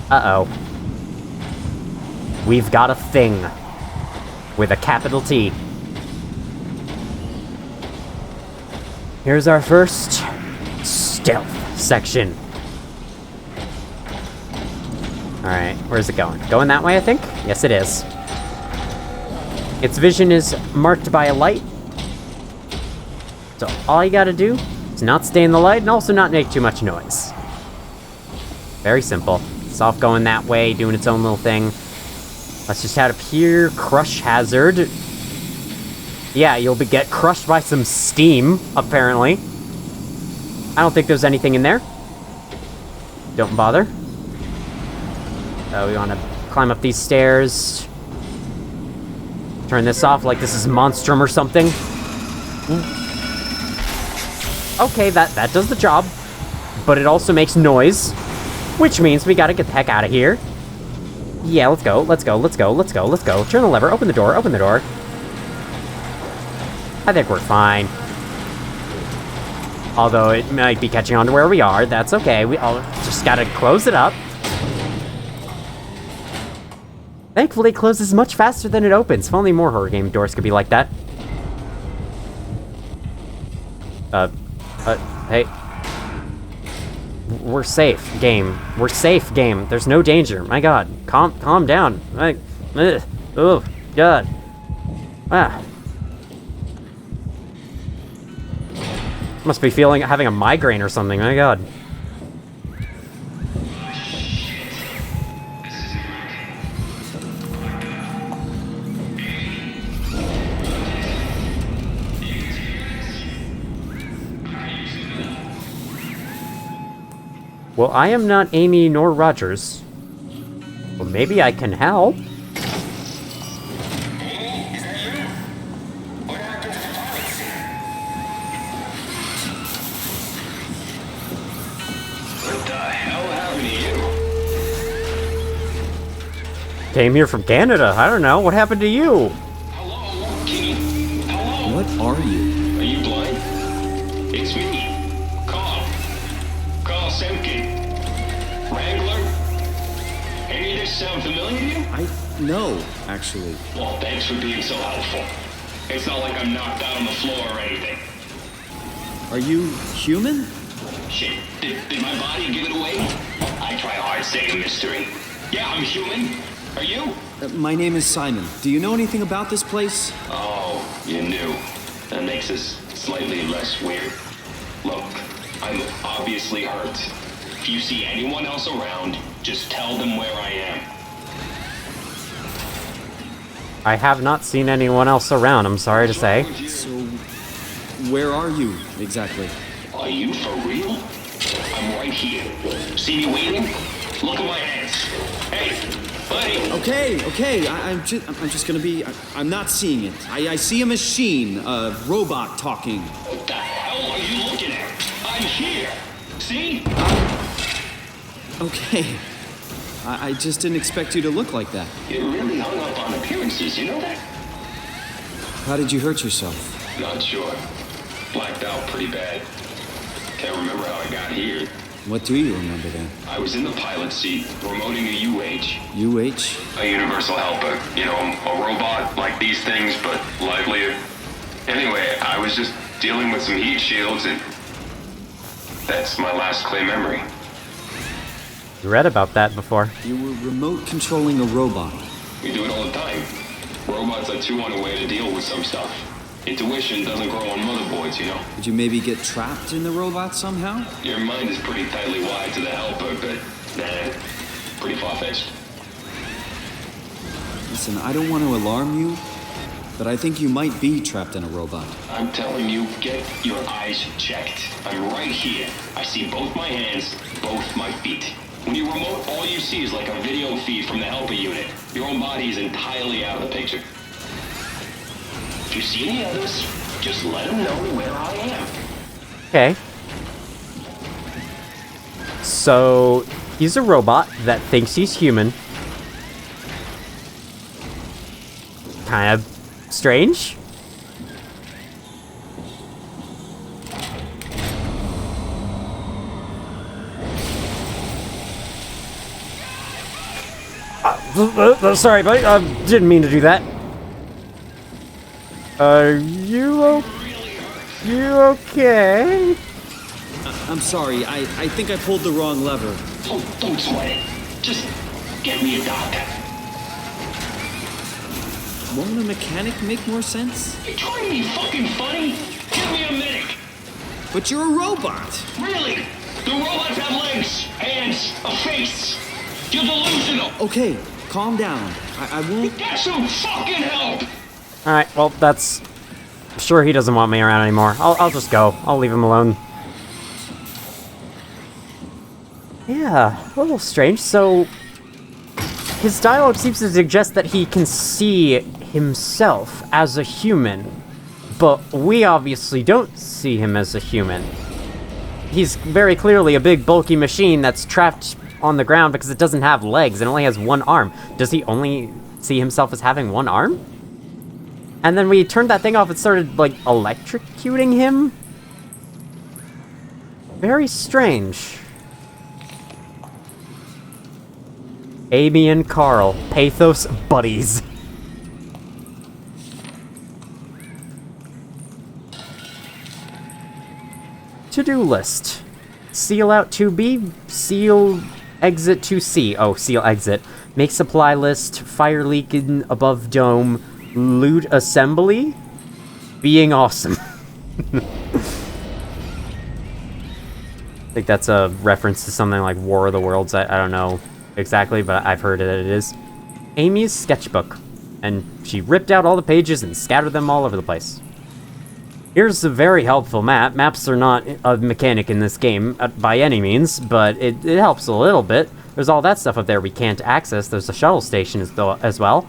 Uh-oh. We've got a thing. With a capital T. Here's our first stealth section. Alright, where's it going? Going that way, I think? Yes, it is. Its vision is marked by a light. So all you gotta do is not stay in the light and also not make too much noise. Very simple. It's off going that way, doing its own little thing. Let's just head up here. Crush hazard. Yeah, you'll get crushed by some steam, apparently. I don't think there's anything in there. Don't bother. We want to climb up these stairs. Turn this off like this is Monstrum or something. Okay, that does the job. But it also makes noise. Which means we gotta get the heck out of here. Yeah, let's go, let's go, let's go, let's go, let's go. Turn the lever, open the door, open the door. I think we're fine. Although it might be catching on to where we are, that's okay. We all just gotta close it up. Thankfully, it closes much faster than it opens. If only more horror game doors could be like that. Hey. We're safe, game. We're safe, game. There's no danger. My god. Calm down. Oh, god. Ah. Must be having a migraine or something. My god. Well, I am not Amy nor Rogers. Well, maybe I can help. came here from Canada. I don't know. What happened to you? Hello, Kenny. Hello. What are you? Are you blind? It's me, Carl Semkin. Wrangler? Any of this sound familiar to you? No, actually. Well, thanks for being so helpful. It's not like I'm knocked out on the floor or anything. Are you human? Shit, did my body give it away? I try hard staying a mystery. Yeah, I'm human. Are you? My name is Simon. Do you know anything about this place? Oh, you knew. That makes this slightly less weird. Look, I'm obviously hurt. If you see anyone else around, just tell them where I am. I have not seen anyone else around, I'm sorry to say. So, where are you, exactly? Are you for real? I'm right here. See me waiting? Look at my hands. Hey, buddy! Okay, I'm just gonna be... I'm not seeing it. I see a machine, a robot talking. What the hell are you looking at? I'm here! See? Okay. I just didn't expect you to look like that. You're really hung up on appearances, you know that? How did you hurt yourself? Not sure. Blacked out pretty bad. Can't remember how I got here. What do you remember then? I was in the pilot seat, remoting a UH. UH? A universal helper. You know, a robot like these things, but livelier. Anyway, I was just dealing with some heat shields and... that's my last clear memory. You read about that before. You were remote controlling a robot. We do it all the time. Robots are too on a way to deal with some stuff. Intuition doesn't grow on motherboards, you know? Did you maybe get trapped in the robot somehow? Your mind is pretty tightly wired to the helper, but nah, pretty far-fetched. Listen, I don't want to alarm you, but I think you might be trapped in a robot. I'm telling you, get your eyes checked. I'm right here. I see both my hands, both my feet. When you remote, all you see is like a video feed from the helper unit. Your own body is entirely out of the picture. If you see any others, just let them know where I am. Okay. So, he's a robot that thinks he's human. Kind of strange. Sorry, buddy. Didn't mean to do that. Are you okay? I'm sorry. I think I pulled the wrong lever. Oh, don't sweat it. Just get me a doctor. Won't a mechanic make more sense? You trying to be fucking funny? Give me a medic. But you're a robot. Really? The robots have legs, hands, a face. You're delusional. Okay, calm down. I won't... Get some fucking help! Alright, well, that's... I'm sure he doesn't want me around anymore. I'll just go. I'll leave him alone. Yeah, a little strange. So, his dialogue seems to suggest that he can see himself as a human, but we obviously don't see him as a human. He's very clearly a big, bulky machine that's trapped on the ground because it doesn't have legs and only has one arm. Does he only see himself as having one arm? And then we turned that thing off and started, like, electrocuting him? Very strange. Amy and Carl, Pathos buddies. To-do list. Seal out 2B, seal exit 2C. Oh, seal exit. Make supply list, fire leaking above dome, loot assembly, being awesome. I think that's a reference to something like War of the Worlds. I don't know exactly, but I've heard that it is. Amy's sketchbook. And she ripped out all the pages and scattered them all over the place. Here's a very helpful map. Maps are not a mechanic in this game by any means, but it helps a little bit. There's all that stuff up there we can't access. There's a shuttle station as well.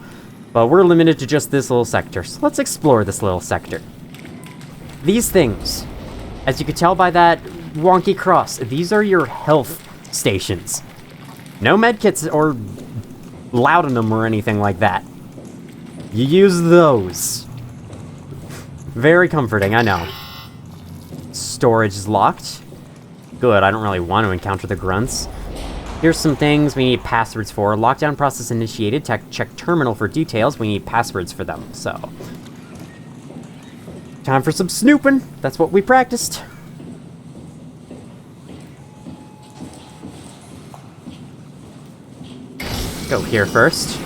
But we're limited to just this little sector. So let's explore this little sector. These things, as you can tell by that wonky cross, these are your health stations. No medkits or laudanum or anything like that. You use those. Very comforting, I know. Storage is locked. Good, I don't really want to encounter the grunts. Here's some things we need passwords for. Lockdown process initiated. Check terminal for details. We need passwords for them, so... Time for some snooping. That's what we practiced. Go here first.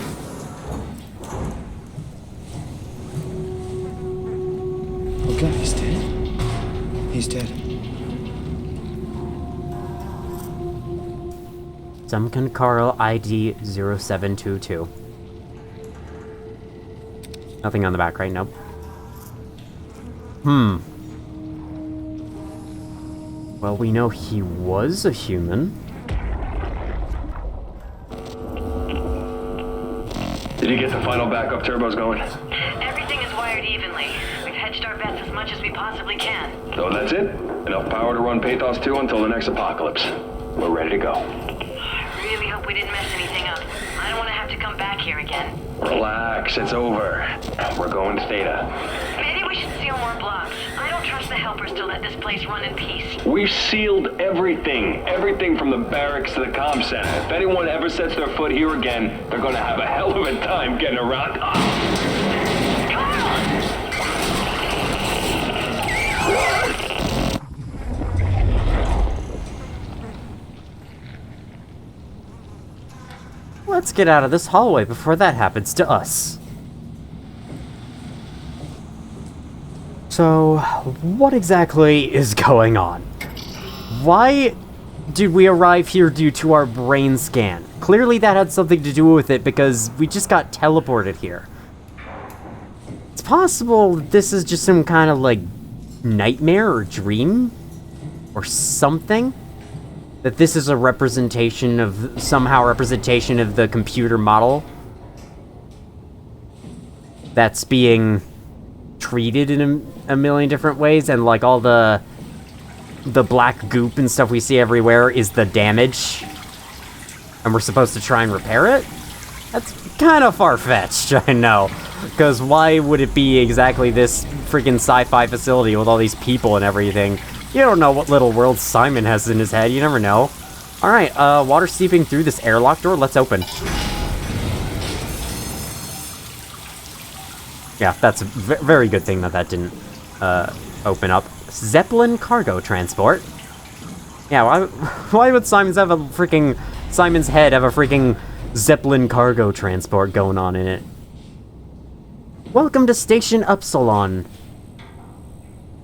Okay, he's dead. He's dead. Duncan Carl ID 0722. Nothing on the back, right? Nope. Well, we know he was a human. Did you get the final backup turbos going? Everything is wired evenly. We've hedged our bets as much as we possibly can. So that's it? Enough power to run Pathos 2 until the next apocalypse. We're ready to go. I really hope we didn't mess anything up. I don't want to have to come back here again. Relax, it's over. We're going Theta. Maybe we should seal more blocks. I don't trust the helpers to let this place run in peace. We've sealed everything. Everything from the barracks to the comm center. If anyone ever sets their foot here again, they're gonna have a hell of a time getting around us. Let's get out of this hallway before that happens to us. So, what exactly is going on? Why did we arrive here due to our brain scan? Clearly that had something to do with it because we just got teleported here. It's possible this is just some kind of, like, nightmare or dream? Or something? That this is a representation of, somehow representation of the computer model that's being treated in a million different ways, and like all the black goop and stuff we see everywhere is the damage, and we're supposed to try and repair it? That's kind of far-fetched, I know, because why would it be exactly this freaking sci-fi facility with all these people and everything? You don't know what little world Simon has in his head, you never know. Alright, water seeping through this airlock door, let's open. Yeah, that's a very good thing that didn't, open up. Zeppelin cargo transport. Yeah, why would Simon's head have a freaking Zeppelin cargo transport going on in it? Welcome to Station Upsilon.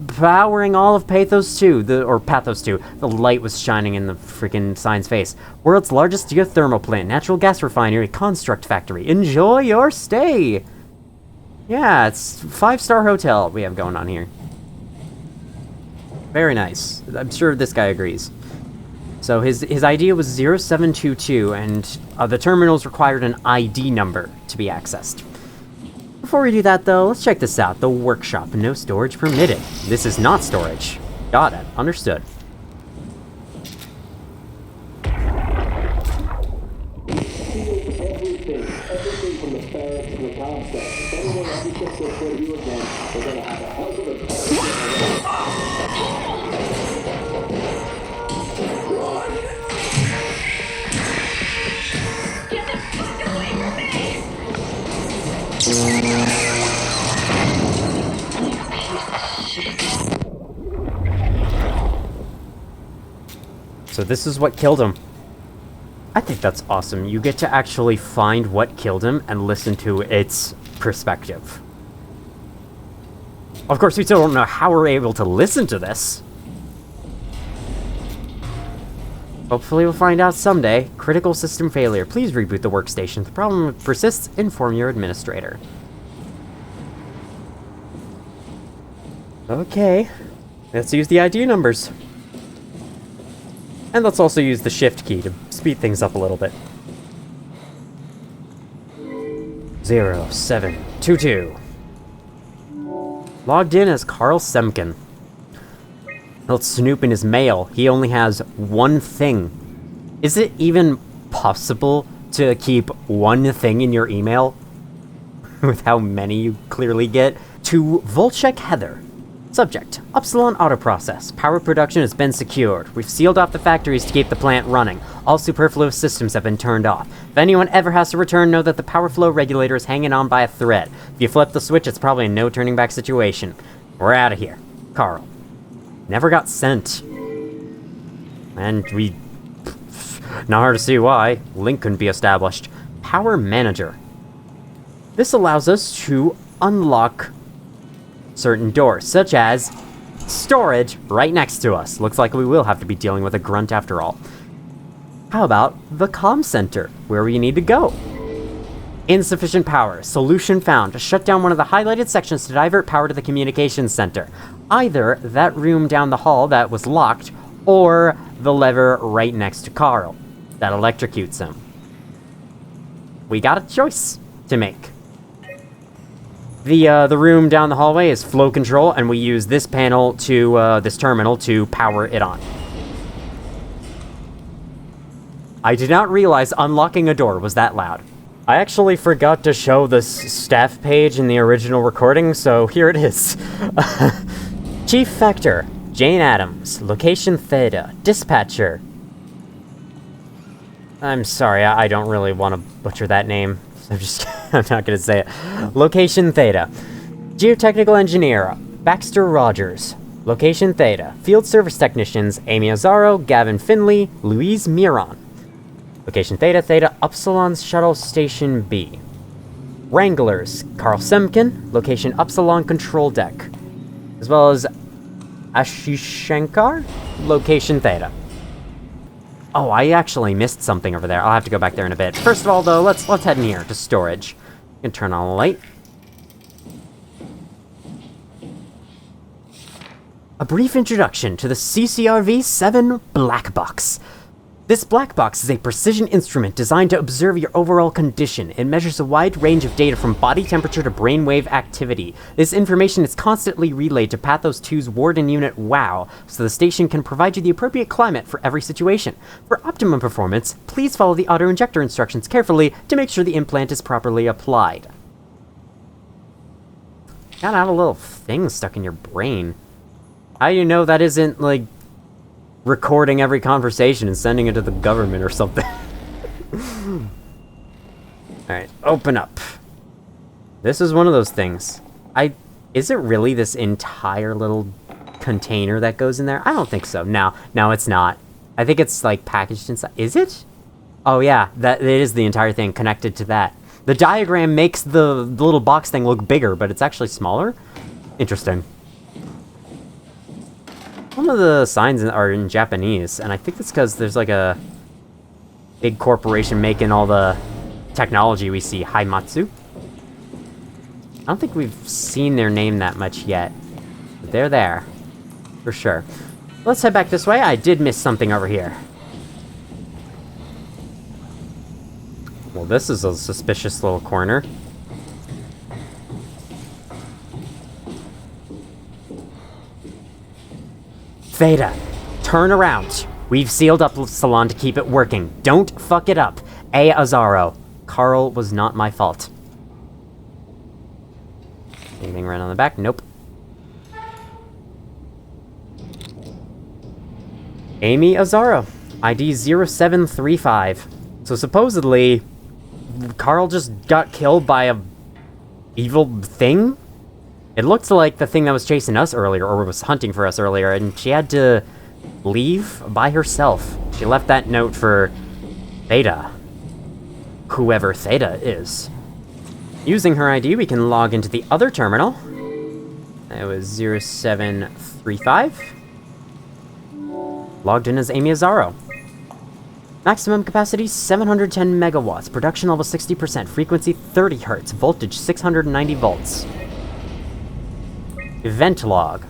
Powering all of Pathos 2, Pathos 2. The light was shining in the freaking sign's face. World's largest geothermal plant, natural gas refinery, construct factory. Enjoy your stay! Yeah, it's 5-star hotel we have going on here. Very nice. I'm sure this guy agrees. So his ID was 0722, and the terminals required an ID number to be accessed. Before we do that, though, let's check this out. The workshop. No storage permitted. This is not storage. Got it. Understood. Everything from the barracks to the concept. If anyone ever gets their foot here again, they're gonna have a hell of a Get the fuck away from me! So this is what killed him. I think that's awesome. You get to actually find what killed him and listen to its perspective. Of course, we still don't know how we're able to listen to this. Hopefully we'll find out someday. Critical system failure. Please reboot the workstation. If the problem persists, inform your administrator. Okay. Let's use the ID numbers. And let's also use the shift key to speed things up a little bit. 0722. Logged in as Carl Semken. Let's snoop in his mail. He only has one thing. Is it even possible to keep one thing in your email with how many you clearly get. To Volchek Heather. Subject, Upsilon Autoprocess. Power production has been secured. We've sealed off the factories to keep the plant running. All superfluous systems have been turned off. If anyone ever has to return, know that the power flow regulator is hanging on by a thread. If you flip the switch, it's probably a no turning back situation. We're out of here. Carl. Never got sent. And we... Not hard to see why. Link couldn't be established. Power Manager. This allows us to unlock certain doors, such as storage right next to us. Looks like we will have to be dealing with a grunt after all. How about the comm center, where we need to go? Insufficient power. Solution found. Shut down one of the highlighted sections to divert power to the communications center. Either that room down the hall that was locked, or the lever right next to Carl that electrocutes him. We got a choice to make. The room down the hallway is flow control, and we use this panel to, this terminal to power it on. I did not realize unlocking a door was that loud. I actually forgot to show the staff page in the original recording, so here it is. Chief Factor, Jane Addams, Location Theta, Dispatcher. I'm sorry, I don't really want to butcher that name. I'm not gonna say it. Location Theta. Geotechnical Engineer, Baxter Rogers. Location Theta. Field Service Technicians, Amy Azzaro, Gavin Finley, Louise Miron. Location Theta, Theta, Upsilon Shuttle Station B. Wranglers, Carl Semkin, Location Upsilon Control Deck. As well as Ashishankar, Location Theta. Oh, I actually missed something over there. I'll have to go back there in a bit. First of all, though, let's head in here to storage. You can turn on the light. A brief introduction to the CCRV-7 Black Box. This black box is a precision instrument designed to observe your overall condition. It measures a wide range of data from body temperature to brainwave activity. This information is constantly relayed to Pathos 2's Warden Unit WOW, so the station can provide you the appropriate climate for every situation. For optimum performance, please follow the auto-injector instructions carefully to make sure the implant is properly applied. Gotta have a little thing stuck in your brain. How do you know that isn't, like, recording every conversation and sending it to the government or something? Alright, open up. This is one of those things. Is it really this entire little container that goes in there? I don't think so. No, it's not. I think it's, like, packaged inside. Is it? Oh, yeah, it is the entire thing connected to that. The diagram makes the little box thing look bigger, but it's actually smaller? Interesting. Some of the signs are in Japanese, and I think it's because there's like a big corporation making all the technology we see, Haimatsu. I don't think we've seen their name that much yet, but they're there, for sure. Let's head back this way. I did miss something over here. Well, this is a suspicious little corner. Theta, turn around. We've sealed up Salon to keep it working. Don't fuck it up. A. Azzaro. Carl was not my fault. Anything right on the back? Nope. Amy Azzaro. ID 0735. So supposedly, Carl just got killed by a evil thing? It looked like the thing that was chasing us earlier, or was hunting for us earlier, and she had to leave by herself. She left that note for Theta. Whoever Theta is. Using her ID, we can log into the other terminal. It was 0735. Logged in as Amy Azzaro. Maximum capacity 710 megawatts. Production level 60%. Frequency 30 hertz. Voltage 690 volts. Event log.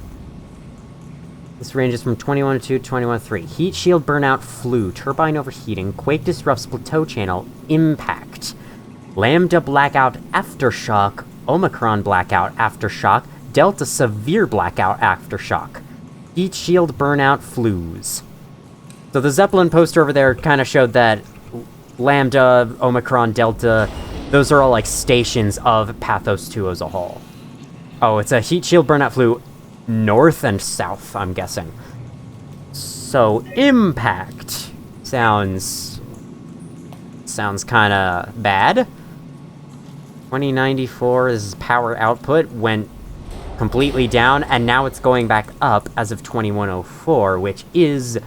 This ranges from 21.2 to 21.3. Heat shield burnout flu. Turbine overheating. Quake disrupts plateau channel. Impact. Lambda blackout aftershock. Omicron blackout aftershock. Delta severe blackout aftershock. Heat shield burnout flus. So the Zeppelin poster over there kind of showed that Lambda, Omicron, Delta, those are all like stations of Pathos 2 as a whole. Oh, it's a heat shield burnout flew north and south, I'm guessing. So, impact sounds kind of bad. 2094 is power output went completely down, and now it's going back up as of 2104, which is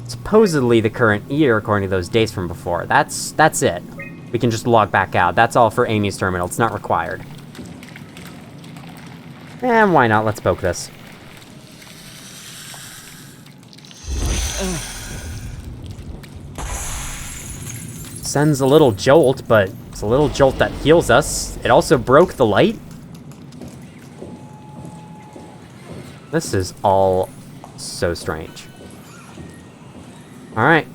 supposedly the current year according to those dates from before. That's it. We can just log back out. That's all for Amy's terminal. It's not required. And why not? Let's poke this. Sends a little jolt, but it's a little jolt that heals us. It also broke the light. This is all so strange. Alright.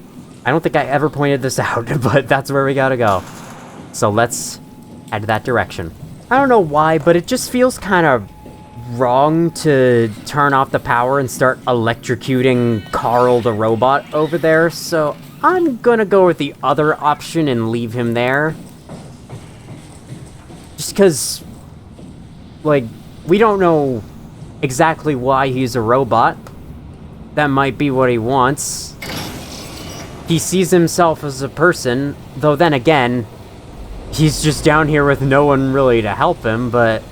I don't think I ever pointed this out, but that's where we gotta go. So let's head that direction. I don't know why, but it just feels kind of wrong to turn off the power and start electrocuting Carl the robot over there, so I'm gonna go with the other option and leave him there. Just because, like, we don't know exactly why he's a robot. That might be what he wants. He sees himself as a person, though then again, he's just down here with no one really to help him, but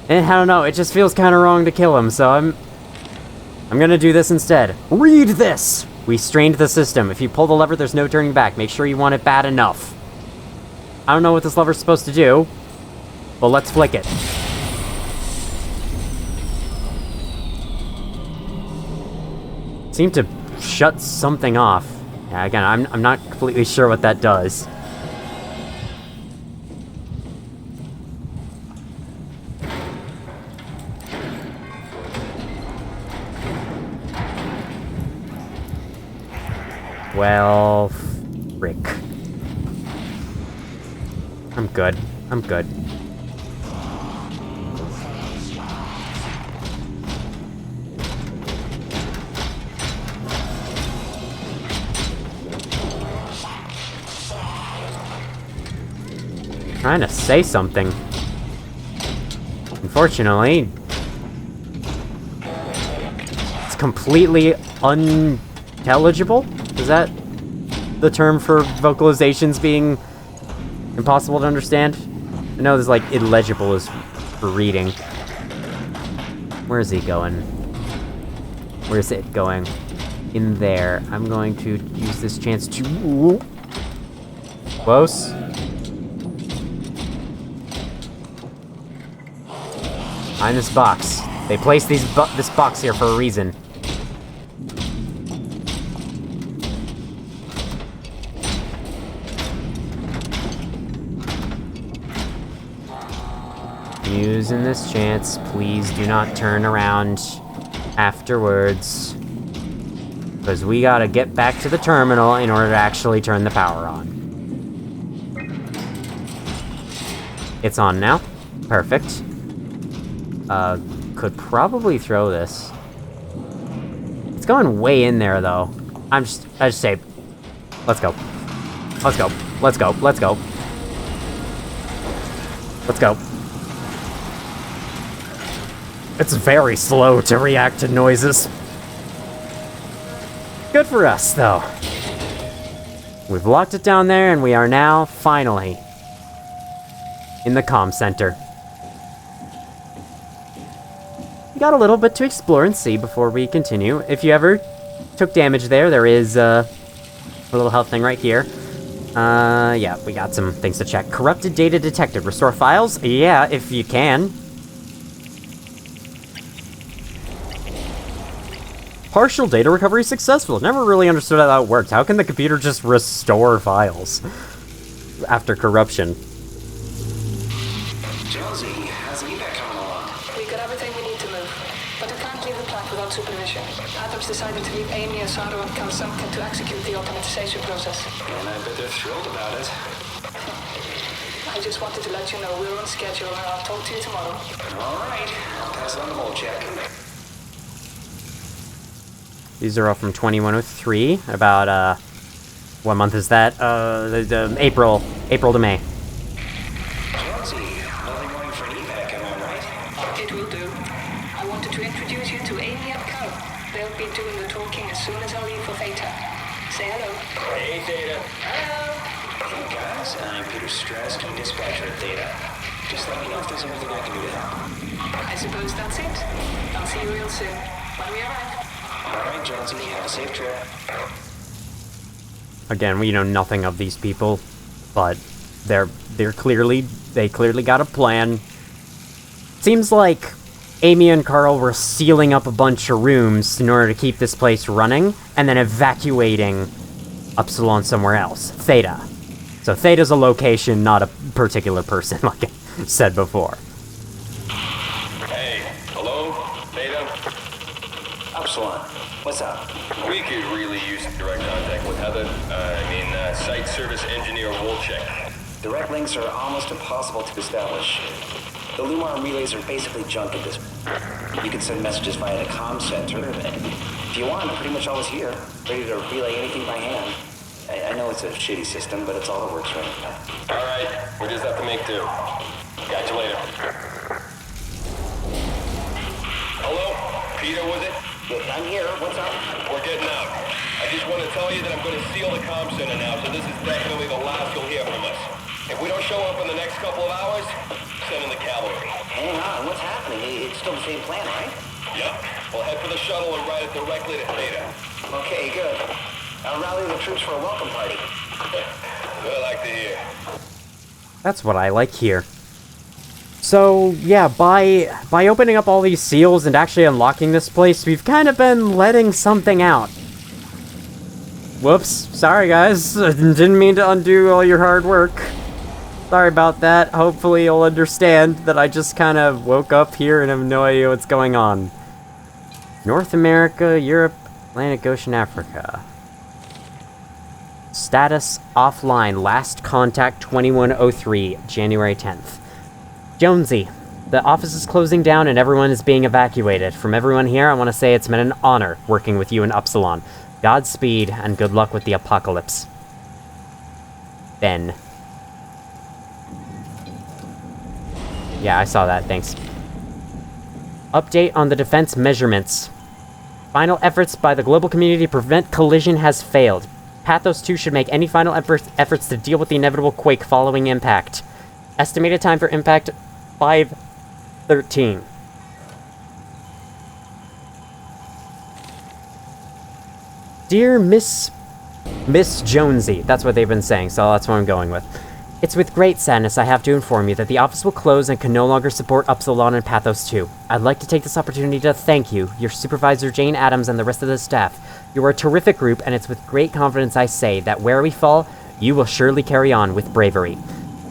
I don't know, it just feels kind of wrong to kill him, so I'm gonna do this instead. Read this! We strained the system. If you pull the lever, there's no turning back. Make sure you want it bad enough. I don't know what this lever's supposed to do, but let's flick it. Seemed to shut something off. Yeah, again, I'm not completely sure what that does. Well, frick. I'm good. I'm good. Trying to say something. Unfortunately, it's completely unintelligible. Is that the term for vocalizations being impossible to understand? I know there's like illegible is for reading. Where is he going? Where's it going? In there. I'm going to use this chance to... Ooh. Close. Behind this box. They placed this box here for a reason. Using this chance, please do not turn around afterwards. Because we gotta get back to the terminal in order to actually turn the power on. It's on now. Perfect. Could probably throw this. It's going way in there, though. I just say, let's go. Let's go. Let's go. Let's go. Let's go. It's very slow to react to noises. Good for us, though. We've locked it down there, and we are now, finally, in the comm center. We got a little bit to explore and see before we continue. If you ever took damage there, there is a little health thing right here. Yeah, we got some things to check. Corrupted data detected. Restore files? Yeah, if you can. Partial data recovery successful. Never really understood how that worked. How can the computer just restore files after corruption? Jonesy, how's the evac coming along? We got everything we need to move, but we can't leave the plant without supervision. Adams decided to leave Amy, Asaro, and Kalsamka to execute the automatization process. And I bet they're thrilled about it. I just wanted to let you know we're on schedule, and I'll talk to you tomorrow. All right, I'll pass it on the whole check. These are all from 2103, about, What month is that? April to May. Jonesy, early morning for an evac, am I right? It will do. I wanted to introduce you to Amy and Cal. They'll be doing the talking as soon as I leave for Theta. Say hello. Hey, Theta. Hello. Hey, guys, I'm Peter Strasky, dispatcher at Theta. Just let me know if there's anything I can do to help. I suppose that's it. I'll see you real soon. When we arrive. All right, Jonesy, have a safe trip. Again, we know nothing of these people, but they clearly got a plan. Seems like Amy and Carl were sealing up a bunch of rooms in order to keep this place running, and then evacuating Upsilon somewhere else. Theta. So Theta's a location, not a particular person, like I said before. Hey, hello? Theta? Upsilon, what's up? We could really use direct contact with Heather. Site service engineer Wolchek. Direct links are almost impossible to establish. The Lumar relays are basically junk at this point. You can send messages via the comm center, and if you want, I'm pretty much always here, ready to relay anything by hand. I know it's a shitty system, but it's all that works right now. All right, we just have to make do. Catch you later. Hello? Peter, was it? Yeah, I'm here. What's up? We're getting out. I just want to tell you that I'm going to seal the comm center now, so this is definitely the last you'll hear from us. If we don't show up in the next couple of hours, send in the cavalry. Hang on, what's happening? It's still the same plan, right? Yep. We'll head for the shuttle and ride it directly to Theta. Okay, good. I'll rally the troops for a welcome party. I like to hear. That's what I like here. So, yeah, by opening up all these seals and actually unlocking this place, we've kind of been letting something out. Whoops. Sorry, guys. Didn't mean to undo all your hard work. Sorry about that. Hopefully you'll understand that I just kind of woke up here and have no idea what's going on. North America, Europe, Atlantic Ocean, Africa. Status offline. Last contact 2103, January 10th. Jonesy, the office is closing down and everyone is being evacuated. From everyone here, I want to say it's been an honor working with you in Upsilon. Godspeed and good luck with the apocalypse. Ben. Yeah, I saw that, thanks. Update on the defense measurements. Final efforts by the global community to prevent collision has failed. Pathos 2 should make any final efforts to deal with the inevitable quake following impact. Estimated time for impact, 5:13. Dear Miss Jonesy, that's what they've been saying, so that's what I'm going with. It's with great sadness I have to inform you that the office will close and can no longer support Upsilon and Pathos 2. I'd like to take this opportunity to thank you, your supervisor Jane Adams, and the rest of the staff. You are a terrific group, and it's with great confidence I say that where we fall, you will surely carry on with bravery.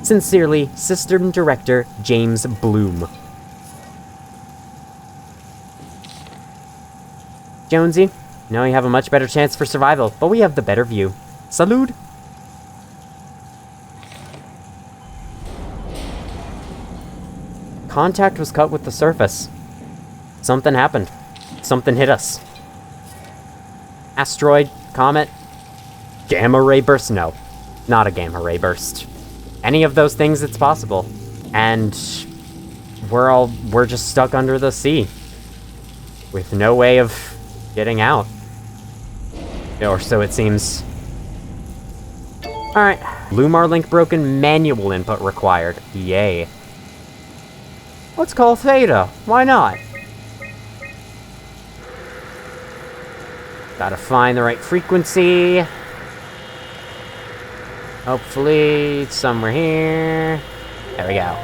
Sincerely, System Director James Bloom. Jonesy, now you have a much better chance for survival, but we have the better view. Salute! Contact was cut with the surface. Something happened. Something hit us. Asteroid, comet, gamma ray burst? No, not a gamma ray burst. Any of those things, it's possible. And we're just stuck under the sea. With no way of getting out. Or so it seems. Alright. Lumar link broken, manual input required. Yay. Let's call Theta. Why not? Gotta find the right frequency. Hopefully, it's somewhere here. There we go.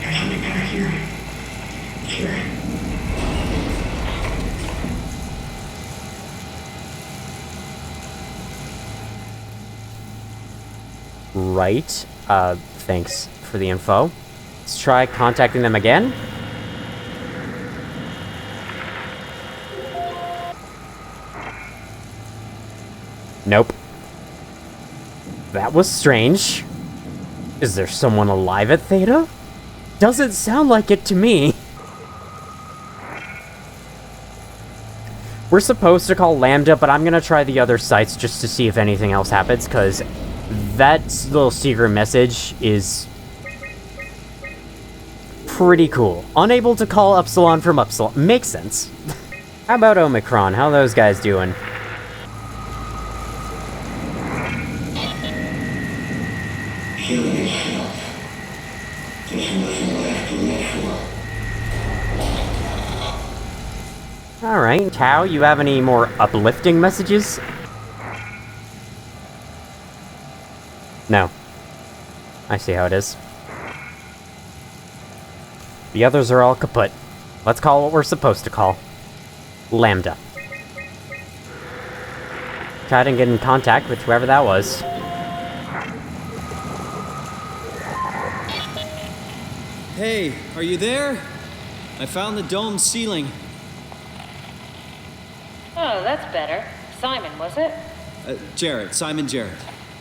There's something better here. Here. Right. Thanks for the info. Let's try contacting them again. Nope. That was strange. Is there someone alive at Theta? Doesn't sound like it to me. We're supposed to call Lambda, but I'm gonna try the other sites just to see if anything else happens, because that little secret message is pretty cool. Unable to call Upsilon from Upsilon. Makes sense. How about Omicron? How are those guys doing? Alright, Tau, you have any more uplifting messages? No. I see how it is. The others are all kaput. Let's call what we're supposed to call. Lambda. Try to get in contact with whoever that was. Hey, are you there? I found the dome ceiling. Oh, that's better. Simon, was it? Jared, Simon Jared.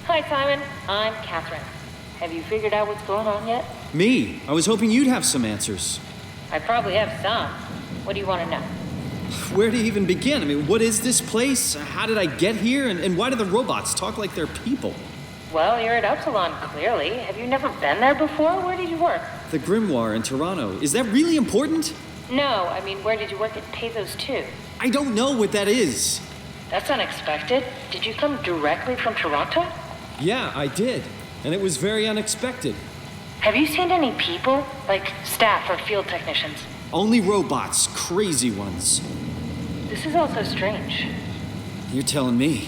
Hi, Simon. I'm Catherine. Have you figured out what's going on yet? Me? I was hoping you'd have some answers. I probably have some. What do you want to know? Where to even begin? I mean, what is this place? How did I get here? And why do the robots talk like they're people? Well, you're at Upsilon, clearly. Have you never been there before? Where did you work? The Grimoire in Toronto. Is that really important? No, I mean, where did you work at Pezos 2? I don't know what that is. That's unexpected. Did you come directly from Toronto? Yeah, I did. And it was very unexpected. Have you seen any people? Like staff or field technicians? Only robots, crazy ones. This is also strange. You're telling me.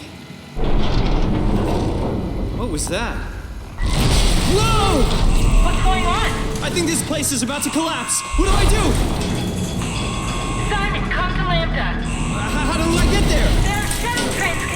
What was that? Whoa! What's going on? I think this place is about to collapse. What do I do? Simon, come to Lambda. How do I get there? There are shuttle trains